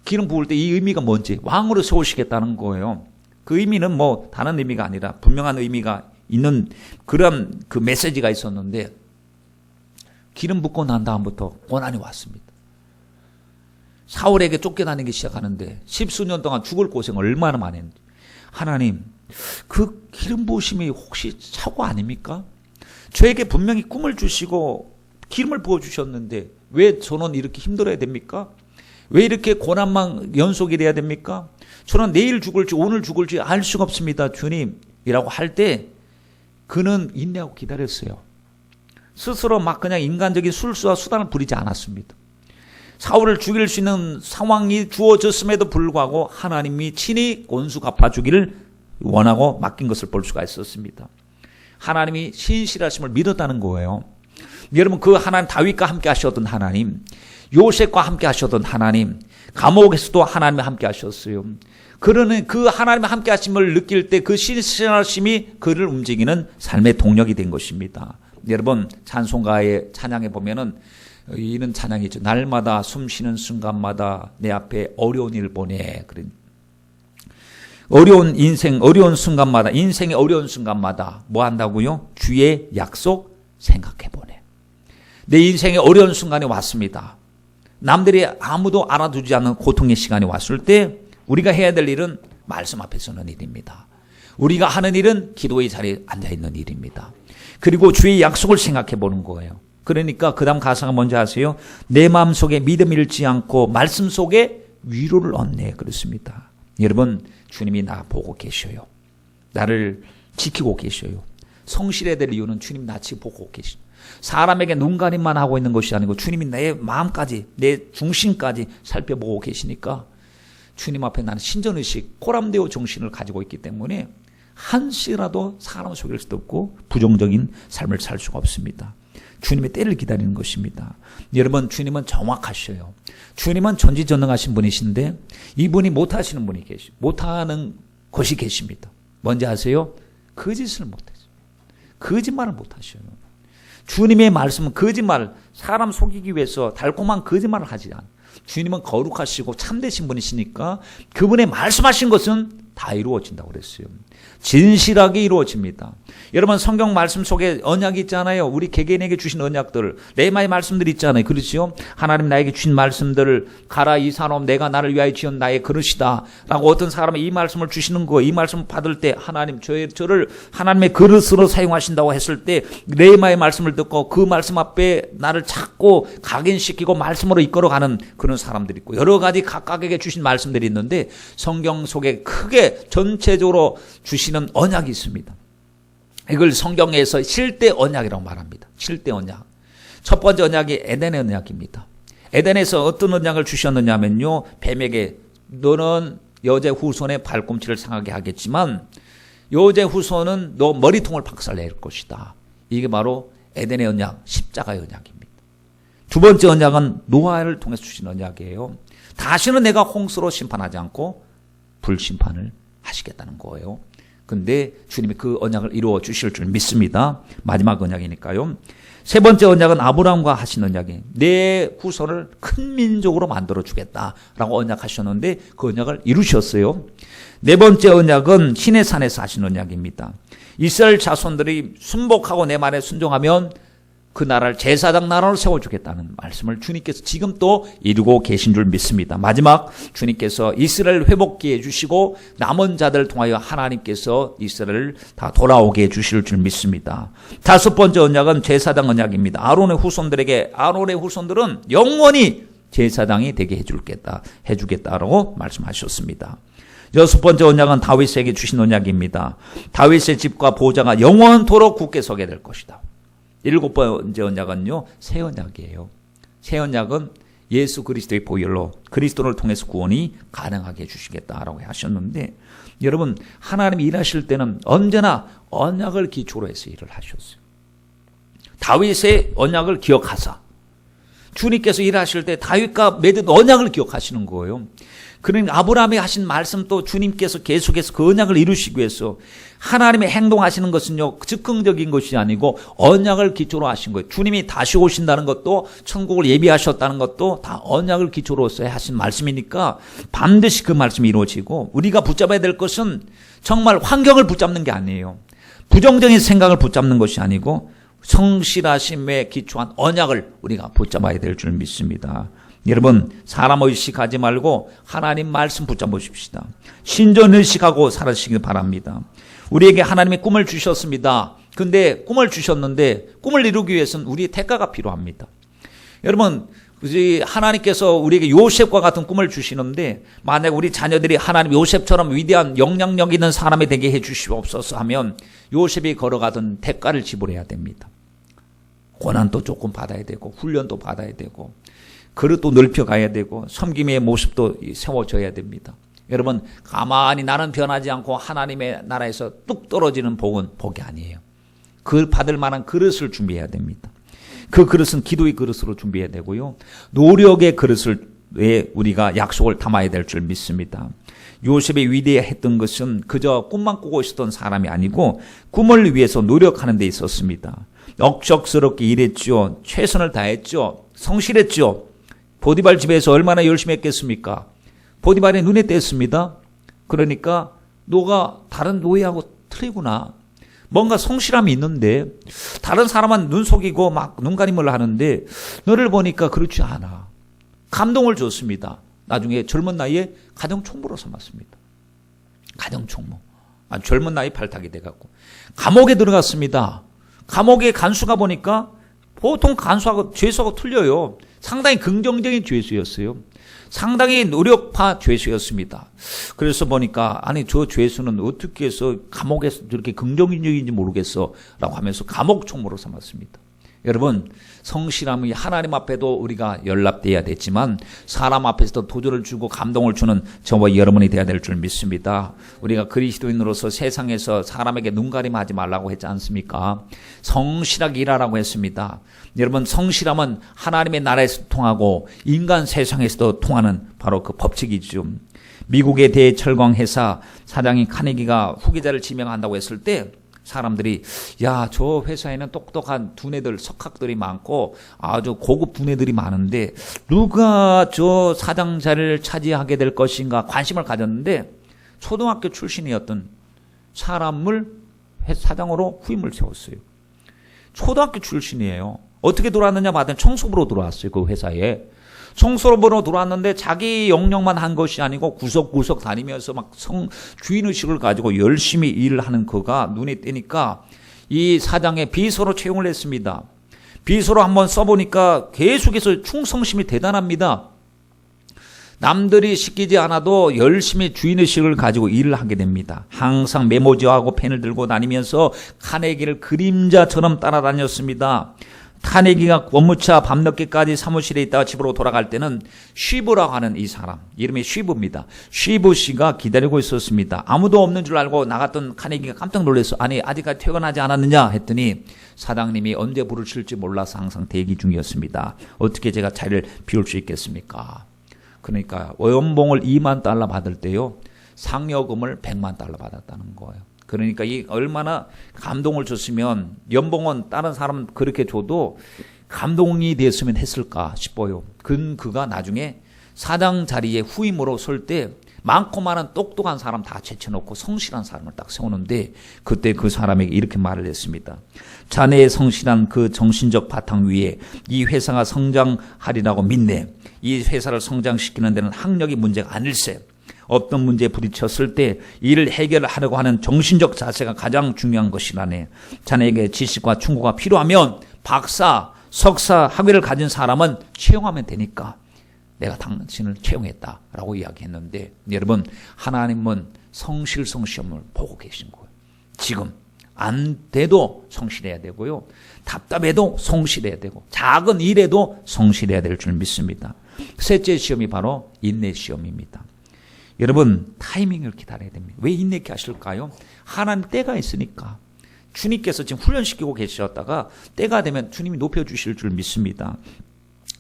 S1: 기름 부을 때 이 의미가 뭔지 왕으로 세우시겠다는 거예요. 그 의미는 뭐 다른 의미가 아니라 분명한 의미가 있는 그런 그 메시지가 있었는데 기름 붓고 난 다음부터 고난이 왔습니다. 사울에게 쫓겨다니기 시작하는데 십수년 동안 죽을 고생 얼마나 많이 했는지. 하나님, 그 기름 부으심이 혹시 착오 아닙니까? 저에게 분명히 꿈을 주시고 기름을 부어주셨는데 왜 저는 이렇게 힘들어야 됩니까? 왜 이렇게 고난만 연속이 돼야 됩니까? 저는 내일 죽을지 오늘 죽을지 알 수가 없습니다, 주님이라고 할 때 그는 인내하고 기다렸어요. 스스로 막 그냥 인간적인 술수와 수단을 부리지 않았습니다. 사울을 죽일 수 있는 상황이 주어졌음에도 불구하고 하나님이 친히 원수 갚아주기를 원하고 맡긴 것을 볼 수가 있었습니다. 하나님이 신실하심을 믿었다는 거예요. 여러분, 그 하나님, 다윗과 함께 하셨던 하나님, 요셉과 함께 하셨던 하나님, 감옥에서도 하나님과 함께 하셨어요. 그러는 그 하나님과 함께 하심을 느낄 때 그 신실하심이 그를 움직이는 삶의 동력이 된 것입니다. 여러분, 찬송가의 찬양에 보면은 이런 찬양이 있죠. 날마다 숨 쉬는 순간마다 내 앞에 어려운 일 보내. 어려운 인생, 어려운 순간마다, 인생의 어려운 순간마다 뭐 한다고요? 주의 약속 생각해 보내. 내 인생의 어려운 순간이 왔습니다. 남들이 아무도 알아두지 않는 고통의 시간이 왔을 때 우리가 해야 될 일은 말씀 앞에 서는 일입니다. 우리가 하는 일은 기도의 자리에 앉아있는 일입니다. 그리고 주의 약속을 생각해 보는 거예요. 그러니까 그 다음 가사가 뭔지 아세요? 내 마음속에 믿음을 잃지 않고 말씀 속에 위로를 얻네. 그렇습니다. 여러분, 주님이 나 보고 계셔요. 나를 지키고 계셔요. 성실해야 될 이유는 주님이 나 지켜보고 계셔요. 사람에게 눈가림만 하고 있는 것이 아니고 주님이 내 마음까지, 내 중심까지 살펴보고 계시니까 주님 앞에 나는 신전의식, 코람데오 정신을 가지고 있기 때문에 한시라도 사람을 속일 수도 없고 부정적인 삶을 살 수가 없습니다. 주님의 때를 기다리는 것입니다. 여러분, 주님은 정확하셔요. 주님은 전지전능하신 분이신데 이분이 못하시는 분이 계시고 못하는 것이 계십니다. 뭔지 아세요? 거짓을 못하죠. 거짓말을 못하셔요. 주님의 말씀은 거짓말, 사람 속이기 위해서 달콤한 거짓말을 하지 않아요. 주님은 거룩하시고 참되신 분이시니까 그분의 말씀하신 것은 다 이루어진다고 그랬어요. 진실하게 이루어집니다. 여러분 성경 말씀 속에 언약이 있잖아요. 우리 개개인에게 주신 언약들, 레마의 말씀들이 있잖아요. 그렇죠? 하나님 나에게 주신 말씀들을 가라 이 사람 내가 나를 위하여 지은 나의 그릇이다 라고 어떤 사람이 이 말씀을 주시는 거, 이 말씀을 받을 때 하나님 저를 하나님의 그릇으로 사용하신다고 했을 때 레마의 말씀을 듣고 그 말씀 앞에 나를 찾고 각인시키고 말씀으로 이끌어가는 그런 사람들이 있고, 여러 가지 각각에게 주신 말씀들이 있는데 성경 속에 크게 전체적으로 주시는 언약이 있습니다. 이걸 성경에서 실대 언약이라고 말합니다. 실대 언약. 첫 번째 언약이 에덴의 언약입니다. 에덴에서 어떤 언약을 주셨느냐면요, 뱀에게 너는 여제 후손의 발꿈치를 상하게 하겠지만 여제 후손은 너 머리통을 박살낼 것이다. 이게 바로 에덴의 언약, 십자가의 언약입니다. 두 번째 언약은 노아를 통해서 주신 언약이에요. 다시는 내가 홍수로 심판하지 않고 불심판을 하시겠다는 거예요. 근데 주님이 그 언약을 이루어 주실 줄 믿습니다. 마지막 언약이니까요. 세 번째 언약은 아브라함과 하신 언약이 내 후손을 큰 민족으로 만들어 주겠다라고 언약하셨는데 그 언약을 이루셨어요. 네 번째 언약은 시내산에서 하신 언약입니다. 이스라엘 자손들이 순복하고 내 말에 순종하면 그 나라를 제사장 나라로 세워주겠다는 말씀을 주님께서 지금 또 이루고 계신 줄 믿습니다. 마지막 주님께서 이스라엘 회복케 해주시고 남은 자들 통하여 하나님께서 이스라엘을 다 돌아오게 해주실 줄 믿습니다. 다섯 번째 언약은 제사장 언약입니다. 아론의 후손들은 영원히 제사장이 되게 해주겠다라고 말씀하셨습니다. 여섯 번째 언약은 다윗에게 주신 언약입니다. 다윗의 집과 보좌가 영원토록 굳게 서게 될 것이다. 일곱 번째 언약은요, 새 언약이에요. 새 언약은 예수 그리스도의 보혈로 그리스도를 통해서 구원이 가능하게 해주시겠다라고 하셨는데, 여러분 하나님이 일하실 때는 언제나 언약을 기초로 해서 일을 하셨어요. 다윗의 언약을 기억하사 주님께서 일하실 때 다윗과 맺은 언약을 기억하시는 거예요. 그러니까 아브라함이 하신 말씀도 주님께서 계속해서 그 언약을 이루시기 위해서 하나님의 행동하시는 것은요, 즉흥적인 것이 아니고 언약을 기초로 하신 거예요. 주님이 다시 오신다는 것도, 천국을 예비하셨다는 것도 다 언약을 기초로서 하신 말씀이니까 반드시 그 말씀이 이루어지고, 우리가 붙잡아야 될 것은 정말 환경을 붙잡는 게 아니에요. 부정적인 생각을 붙잡는 것이 아니고 성실하심에 기초한 언약을 우리가 붙잡아야 될 줄 믿습니다. 여러분 사람 의식하지 말고 하나님 말씀 붙잡으십시다. 신전 의식하고 살아시길 바랍니다. 우리에게 하나님의 꿈을 주셨습니다. 근데 꿈을 주셨는데 꿈을 이루기 위해서는 우리의 대가가 필요합니다. 여러분 하나님께서 우리에게 요셉과 같은 꿈을 주시는데, 만약 우리 자녀들이 하나님 요셉처럼 위대한 영향력 있는 사람이 되게 해 주시옵소서 하면 요셉이 걸어가던 대가를 지불해야 됩니다. 고난도 조금 받아야 되고 훈련도 받아야 되고 그릇도 넓혀가야 되고 섬김의 모습도 세워져야 됩니다. 여러분 가만히 나는 변하지 않고 하나님의 나라에서 뚝 떨어지는 복은 복이 아니에요. 그 받을 만한 그릇을 준비해야 됩니다. 그 그릇은 기도의 그릇으로 준비해야 되고요, 노력의 그릇을 우리가 약속을 담아야 될 줄 믿습니다. 요셉이 위대했던 것은 그저 꿈만 꾸고 있었던 사람이 아니고 꿈을 위해서 노력하는 데 있었습니다. 억척스럽게 일했죠. 최선을 다했죠. 성실했죠. 보디발 집에서 얼마나 열심히 했겠습니까? 보디발의 눈에 띄었습니다. 그러니까 너가 다른 노예하고 틀리구나. 뭔가 성실함이 있는데 다른 사람은 눈 속이고 막 눈가림을 하는데 너를 보니까 그렇지 않아. 감동을 줬습니다. 나중에 젊은 나이에 가정총무로 삼았습니다. 가정총무. 젊은 나이 발탁이 돼갖고 감옥에 들어갔습니다. 감옥에 간수가 보니까 보통 간수하고 죄수하고 틀려요. 상당히 긍정적인 죄수였어요. 상당히 노력파 죄수였습니다. 그래서 보니까 아니 저 죄수는 어떻게 해서 감옥에서 저렇게 긍정적인지 모르겠어 라고 하면서 감옥 총무로 삼았습니다. 여러분 성실함이 하나님 앞에도 우리가 연락돼야 됐지만 사람 앞에서도 도전을 주고 감동을 주는 저와 여러분이 돼야 될 줄 믿습니다. 우리가 그리스도인으로서 세상에서 사람에게 눈가림하지 말라고 했지 않습니까? 성실하게 일하라고 했습니다. 여러분 성실함은 하나님의 나라에서 통하고 인간 세상에서도 통하는 바로 그 법칙이죠. 미국의 대철강 회사 사장인 카네기가 후계자를 지명한다고 했을 때 사람들이 야, 저 회사에는 똑똑한 두뇌들, 석학들이 많고 아주 고급 두뇌들이 많은데 누가 저 사장 자리를 차지하게 될 것인가 관심을 가졌는데 초등학교 출신이었던 사람을 사장으로 후임을 세웠어요. 초등학교 출신이에요. 어떻게 들어왔느냐 봤더니 청소부로 들어왔어요. 그 회사에. 청소부로 들어왔는데 자기 영역만 한 것이 아니고 구석구석 다니면서 막 주인의식을 가지고 열심히 일을 하는 그가 눈에 띄니까 이 사장의 비서로 채용을 했습니다. 비서로 한번 써보니까 계속해서 충성심이 대단합니다. 남들이 시키지 않아도 열심히 주인의식을 가지고 일을 하게 됩니다. 항상 메모지하고 펜을 들고 다니면서 카네기를 그림자처럼 따라다녔습니다. 카네기가 업무차 밤늦게까지 사무실에 있다가 집으로 돌아갈 때는 쉬브라고 하는 이 사람, 이름이 쉬브입니다. 쉬브 씨가 기다리고 있었습니다. 아무도 없는 줄 알고 나갔던 카네기가 깜짝 놀랐어. 아니, 아직까지 퇴근하지 않았느냐 했더니 사장님이 언제 부르실지 몰라서 항상 대기 중이었습니다. 어떻게 제가 자리를 비울 수 있겠습니까? 그러니까 연봉을 $20,000 받을 때요, 상여금을 $100,000 받았다는 거예요. 그러니까 이 얼마나 감동을 줬으면 연봉은 다른 사람 그렇게 줘도 감동이 됐으면 했을까 싶어요. 그가 나중에 사장 자리에 후임으로 설 때 많고 많은 똑똑한 사람 다 제쳐놓고 성실한 사람을 딱 세우는데 그때 그 사람에게 이렇게 말을 했습니다. 자네의 성실한 그 정신적 바탕 위에 이 회사가 성장하리라고 믿네. 이 회사를 성장시키는 데는 학력이 문제가 아닐세. 어떤 문제에 부딪혔을 때 이를 해결하려고 하는 정신적 자세가 가장 중요한 것이라네. 자네에게 지식과 충고가 필요하면 박사, 석사 학위를 가진 사람은 채용하면 되니까 내가 당신을 채용했다라고 이야기했는데, 여러분, 하나님은 성실성 시험을 보고 계신 거예요. 지금 안 돼도 성실해야 되고요, 답답해도 성실해야 되고, 작은 일에도 성실해야 될 줄 믿습니다. 셋째 시험이 바로 인내 시험입니다. 여러분, 타이밍을 기다려야 됩니다. 왜 인내 있게 하실까요? 하나님 때가 있으니까. 주님께서 지금 훈련시키고 계셨다가 때가 되면 주님이 높여주실 줄 믿습니다.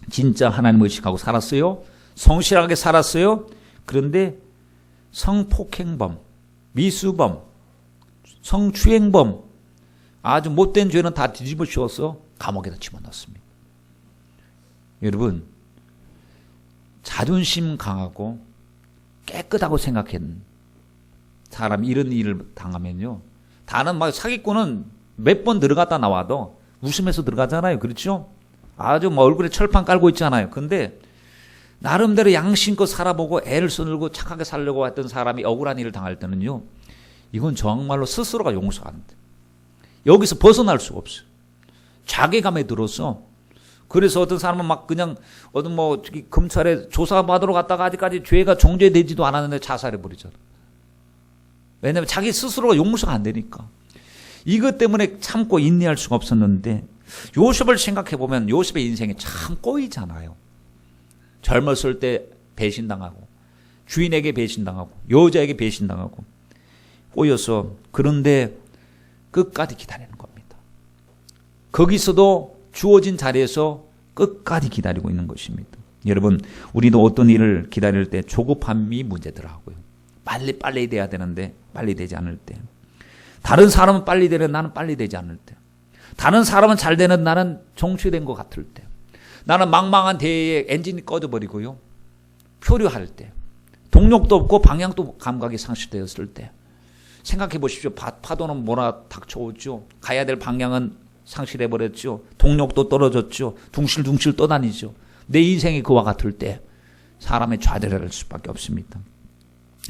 S1: 진짜 하나님 의식하고 살았어요? 성실하게 살았어요? 그런데 성폭행범, 미수범, 성추행범, 아주 못된 죄는 다 뒤집어 씌워서 감옥에다 집어넣습니다. 여러분, 자존심 강하고 깨끗하고 생각했는 사람이 이런 일을 당하면요, 다른 막 사기꾼은 몇 번 들어갔다 나와도 웃으면서 들어가잖아요. 그렇죠? 아주 뭐 얼굴에 철판 깔고 있잖아요. 근데 나름대로 양심껏 살아보고 애를 써들고 착하게 살려고 했던 사람이 억울한 일을 당할 때는요, 이건 정말로 스스로가 용서 안 돼. 여기서 벗어날 수가 없어요. 자괴감에 들어서. 그래서 어떤 사람은 막 그냥 어떤 뭐 검찰에 조사받으러 갔다가 아직까지 죄가 정죄되지도 않았는데 자살해 버리잖아. 왜냐하면 자기 스스로가 용서가 안 되니까. 이것 때문에 참고 인내할 수가 없었는데, 요셉을 생각해 보면 요셉의 인생이 참 꼬이잖아요. 젊었을 때 배신당하고, 주인에게 배신당하고, 여자에게 배신당하고 꼬여서, 그런데 끝까지 기다리는 겁니다. 거기서도 주어진 자리에서 끝까지 기다리고 있는 것입니다. 여러분, 우리도 어떤 일을 기다릴 때 조급함이 문제더라고요. 빨리 돼야 되는데 빨리 되지 않을 때, 다른 사람은 빨리 되는 나는 빨리 되지 않을 때, 다른 사람은 잘 되는 나는 정체된 것 같을 때, 나는 망망한 대회에 엔진이 꺼져버리고요, 표류할 때, 동력도 없고 방향도 감각이 상실되었을 때, 생각해 보십시오. 파도는 몰아닥쳐오죠. 가야 될 방향은 상실해버렸죠. 동력도 떨어졌죠. 둥실둥실 떠다니죠. 내 인생이 그와 같을 때 사람의 좌절할 수밖에 없습니다.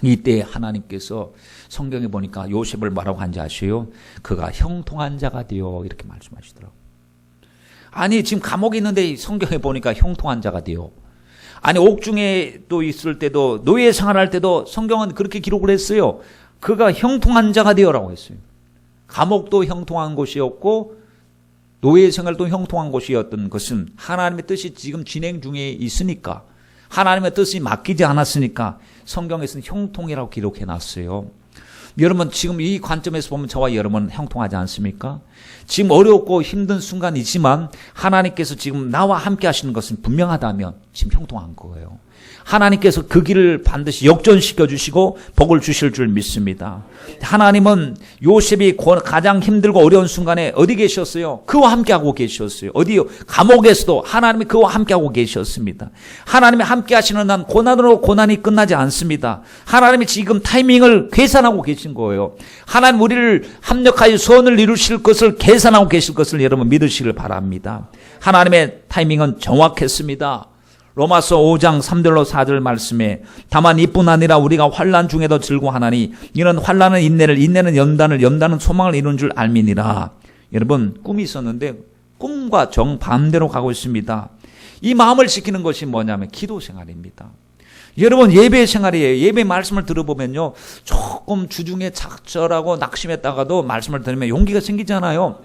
S1: 이때 하나님께서 성경에 보니까 요셉을 뭐라고 한지 아세요? 그가 형통한 자가 되어, 이렇게 말씀하시더라고요. 아니, 지금 감옥에 있는데 성경에 보니까 형통한 자가 되어. 아니, 옥중에 또 있을 때도, 노예 생활할 때도 성경은 그렇게 기록을 했어요. 그가 형통한 자가 되어라고 했어요. 감옥도 형통한 곳이었고 노예 생활도 형통한 곳이었던 것은 하나님의 뜻이 지금 진행 중에 있으니까, 하나님의 뜻이 맡기지 않았으니까 성경에서는 형통이라고 기록해 놨어요. 여러분, 지금 이 관점에서 보면 저와 여러분은 형통하지 않습니까? 지금 어렵고 힘든 순간이지만 하나님께서 지금 나와 함께 하시는 것은 분명하다면 지금 형통한 거예요. 하나님께서 그 길을 반드시 역전시켜 주시고 복을 주실 줄 믿습니다. 하나님은 요셉이 가장 힘들고 어려운 순간에 어디 계셨어요? 그와 함께하고 계셨어요. 어디요? 감옥에서도 하나님이 그와 함께하고 계셨습니다. 하나님이 함께 하시는 한 고난으로 고난이 끝나지 않습니다. 하나님이 지금 타이밍을 계산하고 계신 거예요. 하나님 우리를 합력하여 소원을 이루실 것을 계산하고 계실 것을 여러분 믿으시길 바랍니다. 하나님의 타이밍은 정확했습니다. 로마서 5장 3절로 4절 말씀에 다만 이뿐 아니라 우리가 환난 중에도 즐거워하나니 이는 환난은 인내를, 인내는 연단을, 연단은 소망을 이룬 줄 알미니라. 여러분 꿈이 있었는데 꿈과 정반대로 가고 있습니다. 이 마음을 지키는 것이 뭐냐면 기도 생활입니다. 여러분 예배 생활이에요. 예배 말씀을 들어보면요 조금 주중에 작절하고 낙심했다가도 말씀을 들으면 용기가 생기잖아요.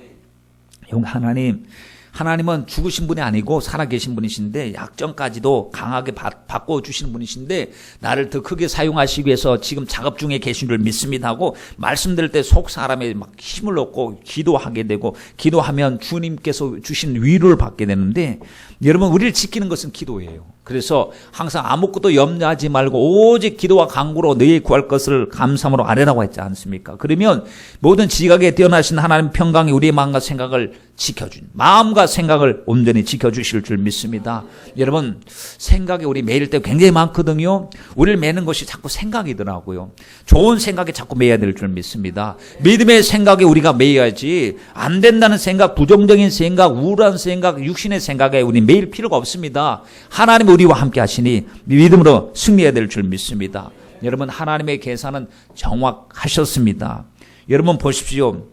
S1: 하나님은 죽으신 분이 아니고 살아계신 분이신데 약점까지도 강하게 바꿔주시는 분이신데 나를 더 크게 사용하시기 위해서 지금 작업 중에 계신 줄 믿습니다 하고 말씀드릴 때 속 사람에 막 힘을 얻고 기도하게 되고 기도하면 주님께서 주신 위로를 받게 되는데 여러분 우리를 지키는 것은 기도예요. 그래서 항상 아무것도 염려하지 말고 오직 기도와 간구로 너희 구할 것을 감사함으로 아뢰라고 했지 않습니까? 그러면 모든 지각에 뛰어나신 하나님 평강이 우리의 마음과 생각을 지켜준 마음과 생각을 온전히 지켜주실 줄 믿습니다. 여러분 생각이 우리 매일 때 굉장히 많거든요. 우리를 매는 것이 자꾸 생각이더라고요. 좋은 생각에 자꾸 매야 될 줄 믿습니다. 믿음의 생각에 우리가 매여야지 안 된다는 생각, 부정적인 생각, 우울한 생각, 육신의 생각에 우리 매일 필요가 없습니다. 하나님 우리와 함께 하시니 믿음으로 승리해야 될 줄 믿습니다. 여러분 하나님의 계산은 정확하셨습니다. 여러분 보십시오.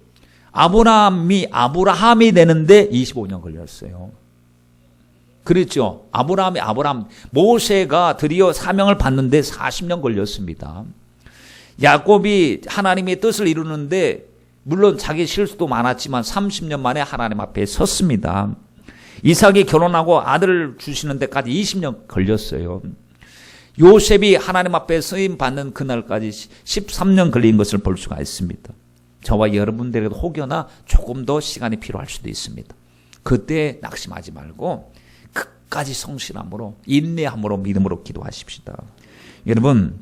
S1: 아브라함이 되는데 25년 걸렸어요. 그렇죠. 아브라함, 모세가 드디어 사명을 받는데 40년 걸렸습니다. 야곱이 하나님의 뜻을 이루는데 물론 자기 실수도 많았지만 30년 만에 하나님 앞에 섰습니다. 이삭이 결혼하고 아들을 주시는 데까지 20년 걸렸어요. 요셉이 하나님 앞에 쓰임 받는 그날까지 13년 걸린 것을 볼 수가 있습니다. 저와 여러분들에게도 혹여나 조금 더 시간이 필요할 수도 있습니다. 그때 낙심하지 말고 끝까지 성실함으로 인내함으로 믿음으로 기도하십시다. 여러분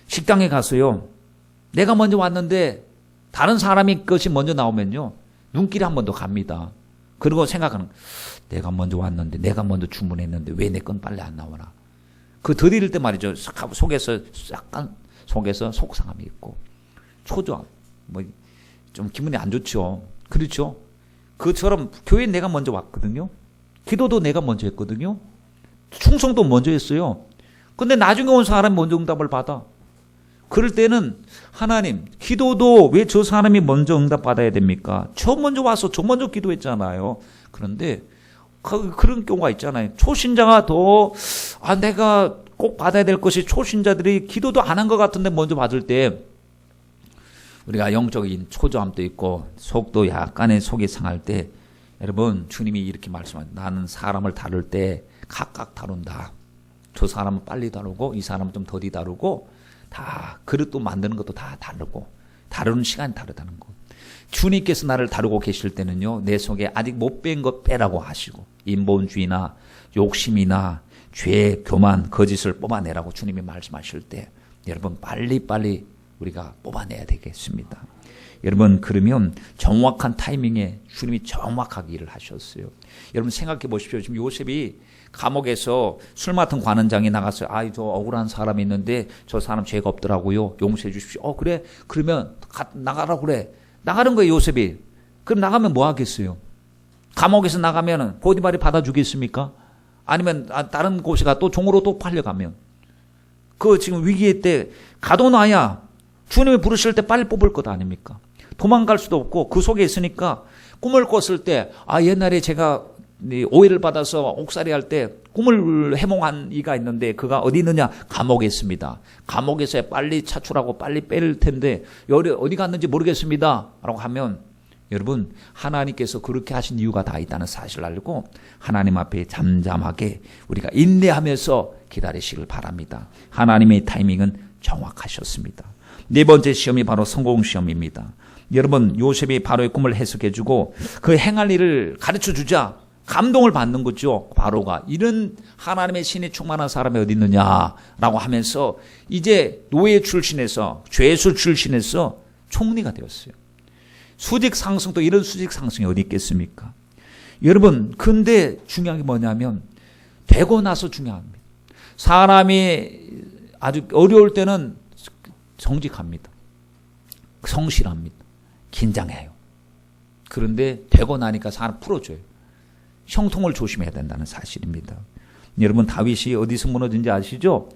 S1: 식당에 가서요 내가 먼저 왔는데 다른 사람이 것이 먼저 나오면요 눈길이 한 번 더 갑니다. 그리고 생각하는 내가 먼저 왔는데 내가 먼저 주문했는데 왜 내 건 빨리 안 나오나. 그 드릴 때 말이죠 속에서 약간 속상함이 있고 초조함 좀 기분이 안 좋죠. 그렇죠. 그처럼 교회에 내가 먼저 왔거든요. 기도도 내가 먼저 했거든요. 충성도 먼저 했어요. 근데 나중에 온 사람이 먼저 응답을 받아. 그럴 때는 하나님 기도도 왜 저 사람이 먼저 응답 받아야 됩니까? 저 먼저 와서 저 먼저 기도했잖아요. 그런데 그런 경우가 있잖아요. 초신자가 내가 꼭 받아야 될 것이 초신자들이 기도도 안 한 것 같은데 먼저 받을 때 우리가 영적인 초조함도 있고 속도 약간의 속이 상할 때 여러분 주님이 이렇게 말씀합니다. 나는 사람을 다룰 때 각각 다룬다. 저 사람은 빨리 다루고 이 사람은 좀 더디 다루고 다 그릇도 만드는 것도 다 다르고 다루는 시간이 다르다는 거. 주님께서 나를 다루고 계실 때는요 내 속에 아직 못 뺀 것 빼라고 하시고 인본주의나 욕심이나 죄, 교만, 거짓을 뽑아내라고 주님이 말씀하실 때 여러분 빨리 우리가 뽑아내야 되겠습니다. 여러분 그러면 정확한 타이밍에 주님이 정확하게 일을 하셨어요. 여러분 생각해 보십시오. 지금 요셉이 감옥에서 술 맡은 관원장이 나갔어요. 저 억울한 사람이 있는데 저 사람 죄가 없더라고요. 용서해 주십시오. 그래? 그러면 나가라고 그래. 나가는 거예요 요셉이. 그럼 나가면 뭐 하겠어요? 감옥에서 나가면 보디발이 받아주겠습니까? 아니면 다른 곳에 가 또 종으로 또 팔려가면 지금 위기의 때 가둬놔야 주님이 부르실 때 빨리 뽑을 것 아닙니까? 도망갈 수도 없고 그 속에 있으니까 꿈을 꿨을 때 옛날에 제가 오해를 받아서 옥살이 할 때 꿈을 해몽한 이가 있는데 그가 어디 있느냐? 감옥에 있습니다. 감옥에서 빨리 차출하고 빨리 뺄 텐데 어디 갔는지 모르겠습니다 라고 하면 여러분 하나님께서 그렇게 하신 이유가 다 있다는 사실을 알고 하나님 앞에 잠잠하게 우리가 인내하면서 기다리시길 바랍니다. 하나님의 타이밍은 정확하셨습니다. 네 번째 시험이 바로 성공 시험입니다. 여러분 요셉이 바로의 꿈을 해석해주고 그 행할 일을 가르쳐주자 감동을 받는 거죠. 바로가 이런 하나님의 신이 충만한 사람이 어디 있느냐라고 하면서 이제 노예 출신에서 죄수 출신에서 총리가 되었어요. 수직 상승도 이런 수직 상승이 어디 있겠습니까? 여러분, 근데 중요한 게 뭐냐면 되고 나서 중요합니다. 사람이 아주 어려울 때는 정직합니다. 성실합니다. 긴장해요. 그런데 되고 나니까 사람 풀어줘요. 형통을 조심해야 된다는 사실입니다. 여러분, 다윗이 어디서 무너진지 아시죠?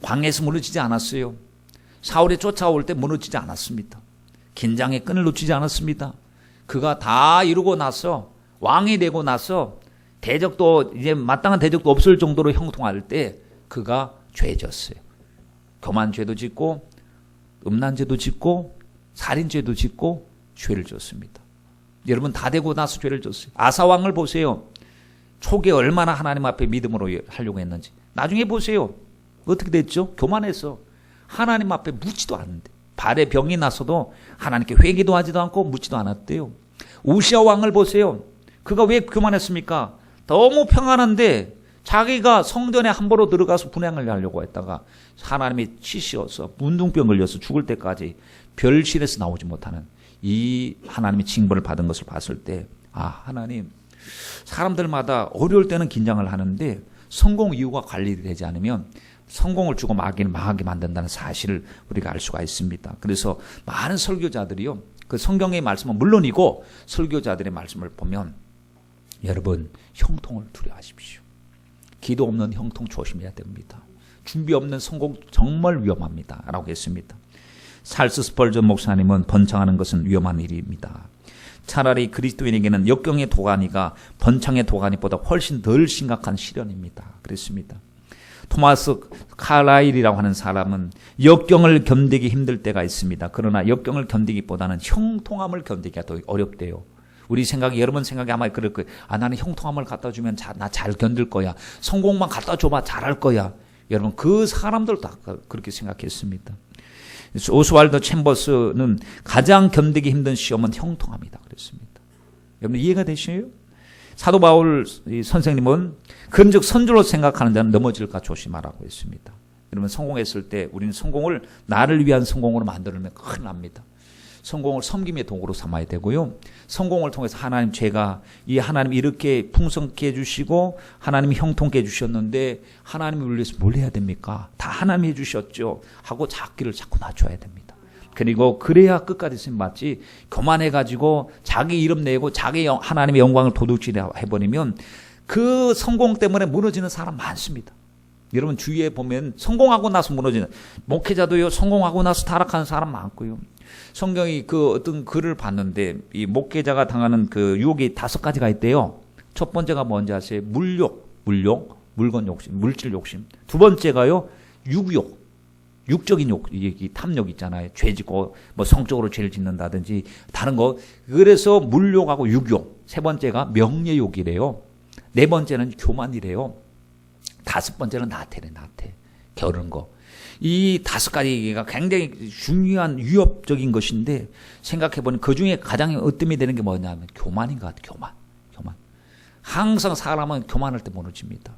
S1: 광야에서 무너지지 않았어요. 사울이 쫓아올 때 무너지지 않았습니다. 긴장의 끈을 놓치지 않았습니다. 그가 다 이루고 나서 왕이 되고 나서 대적도 이제 마땅한 대적도 없을 정도로 형통할 때 그가 죄졌어요. 교만죄도 짓고 음란죄도 짓고 살인죄도 짓고 죄를 졌습니다. 여러분, 다 되고 나서 죄를 졌어요. 아사 왕을 보세요. 초기에 얼마나 하나님 앞에 믿음으로 하려고 했는지. 나중에 보세요. 어떻게 됐죠? 교만해서 하나님 앞에 묻지도 않는데, 발에 병이 나서도 하나님께 회개도 하지도 않고 묻지도 않았대요. 우시아 왕을 보세요. 그가 왜 교만했습니까? 너무 평안한데 자기가 성전에 함부로 들어가서 분향을 하려고 했다가 하나님이 치시어서 문둥병 걸려서 죽을 때까지 별실에서 나오지 못하는 이 하나님의 징벌을 받은 것을 봤을 때, 하나님, 사람들마다 어려울 때는 긴장을 하는데 성공 이유가 관리되지 않으면 성공을 주고 망하게 만든다는 사실을 우리가 알 수가 있습니다. 그래서 많은 설교자들이요, 그 성경의 말씀은 물론이고 설교자들의 말씀을 보면 여러분, 형통을 두려워하십시오. 기도 없는 형통 조심해야 됩니다. 준비 없는 성공 정말 위험합니다 라고 했습니다. 찰스 스펄전 목사님은 번창하는 것은 위험한 일입니다. 차라리 그리스도인에게는 역경의 도가니가 번창의 도가니보다 훨씬 덜 심각한 시련입니다. 그랬습니다. 토마스 카라일이라고 하는 사람은 역경을 견디기 힘들 때가 있습니다. 그러나 역경을 견디기보다는 형통함을 견디기가 더 어렵대요. 우리 생각이, 여러분 생각이 아마 그럴 거예요. 나는 형통함을 갖다 주면 나 잘 견딜 거야. 성공만 갖다 줘봐 잘할 거야. 여러분, 그 사람들도 다 그렇게 생각했습니다. 오스왈드 챔버스는 가장 견디기 힘든 시험은 형통함이다 그랬습니다. 여러분, 이해가 되시나요? 사도 바울 선생님은 그런즉 선주로 생각하는 자는 넘어질까 조심하라고 했습니다. 여러분, 성공했을 때 우리는 성공을 나를 위한 성공으로 만들면 큰일 납니다. 성공을 섬김의 도구로 삼아야 되고요. 성공을 통해서 하나님, 제가 이 하나님 이렇게 풍성케 해주시고 하나님이 형통케 해주셨는데 하나님이 우리 위해서 뭘 해야 됩니까? 다 하나님이 해주셨죠 하고 자기를 자꾸 낮춰야 됩니다. 그리고 그래야 끝까지 쓰임받지, 교만해가지고 자기 이름 내고 자기 하나님의 영광을 도둑질 해버리면 그 성공 때문에 무너지는 사람 많습니다. 여러분, 주위에 보면 성공하고 나서 무너지는 목회자도요, 성공하고 나서 타락하는 사람 많고요. 성경이 그 어떤 글을 봤는데 이 목회자가 당하는 그 유혹이 5가지가 있대요. 첫 번째가 뭔지 아세요? 물욕, 물건 욕심, 물질 욕심. 두 번째가요, 육욕, 육적인 욕, 이 탐욕 있잖아요. 죄 짓고 뭐 성적으로 죄를 짓는다든지 다른 거. 그래서 물욕하고 육욕. 세 번째가 명예욕이래요. 네 번째는 교만이래요. 5번째는 나태래, 나태. 게으른 거. 이 5가지가 굉장히 중요한 위협적인 것인데 생각해보니 그 중에 가장 으뜸이 되는 게 뭐냐면 교만인 것 같아요. 교만. 항상 사람은 교만할 때 무너집니다.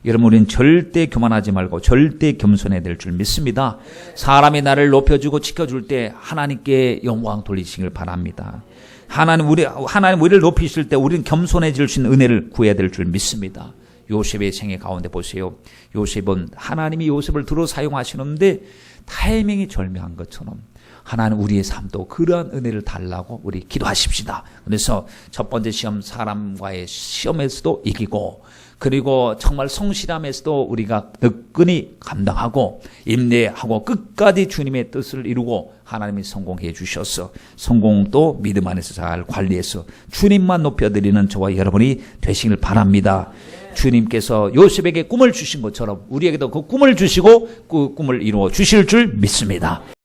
S1: 여러분, 우리는 절대 교만하지 말고 절대 겸손해야 될 줄 믿습니다. 사람이 나를 높여주고 지켜줄 때 하나님께 영광 돌리시길 바랍니다. 하나님 우리를 높이실 때 우리는 겸손해질 수 있는 은혜를 구해야 될 줄 믿습니다. 요셉의 생애 가운데 보세요. 요셉은 하나님이 요셉을 들어 사용하시는데 타이밍이 절묘한 것처럼 하나님 우리의 삶도 그러한 은혜를 달라고 우리 기도하십시다. 그래서 첫 번째 시험, 사람과의 시험에서도 이기고, 그리고 정말 성실함에서도 우리가 끈히 감당하고 인내하고 끝까지 주님의 뜻을 이루고 하나님이 성공해 주셔서 성공도 믿음 안에서 잘 관리해서 주님만 높여드리는 저와 여러분이 되시길 바랍니다. 주님께서 요셉에게 꿈을 주신 것처럼 우리에게도 그 꿈을 주시고 그 꿈을 이루어 주실 줄 믿습니다.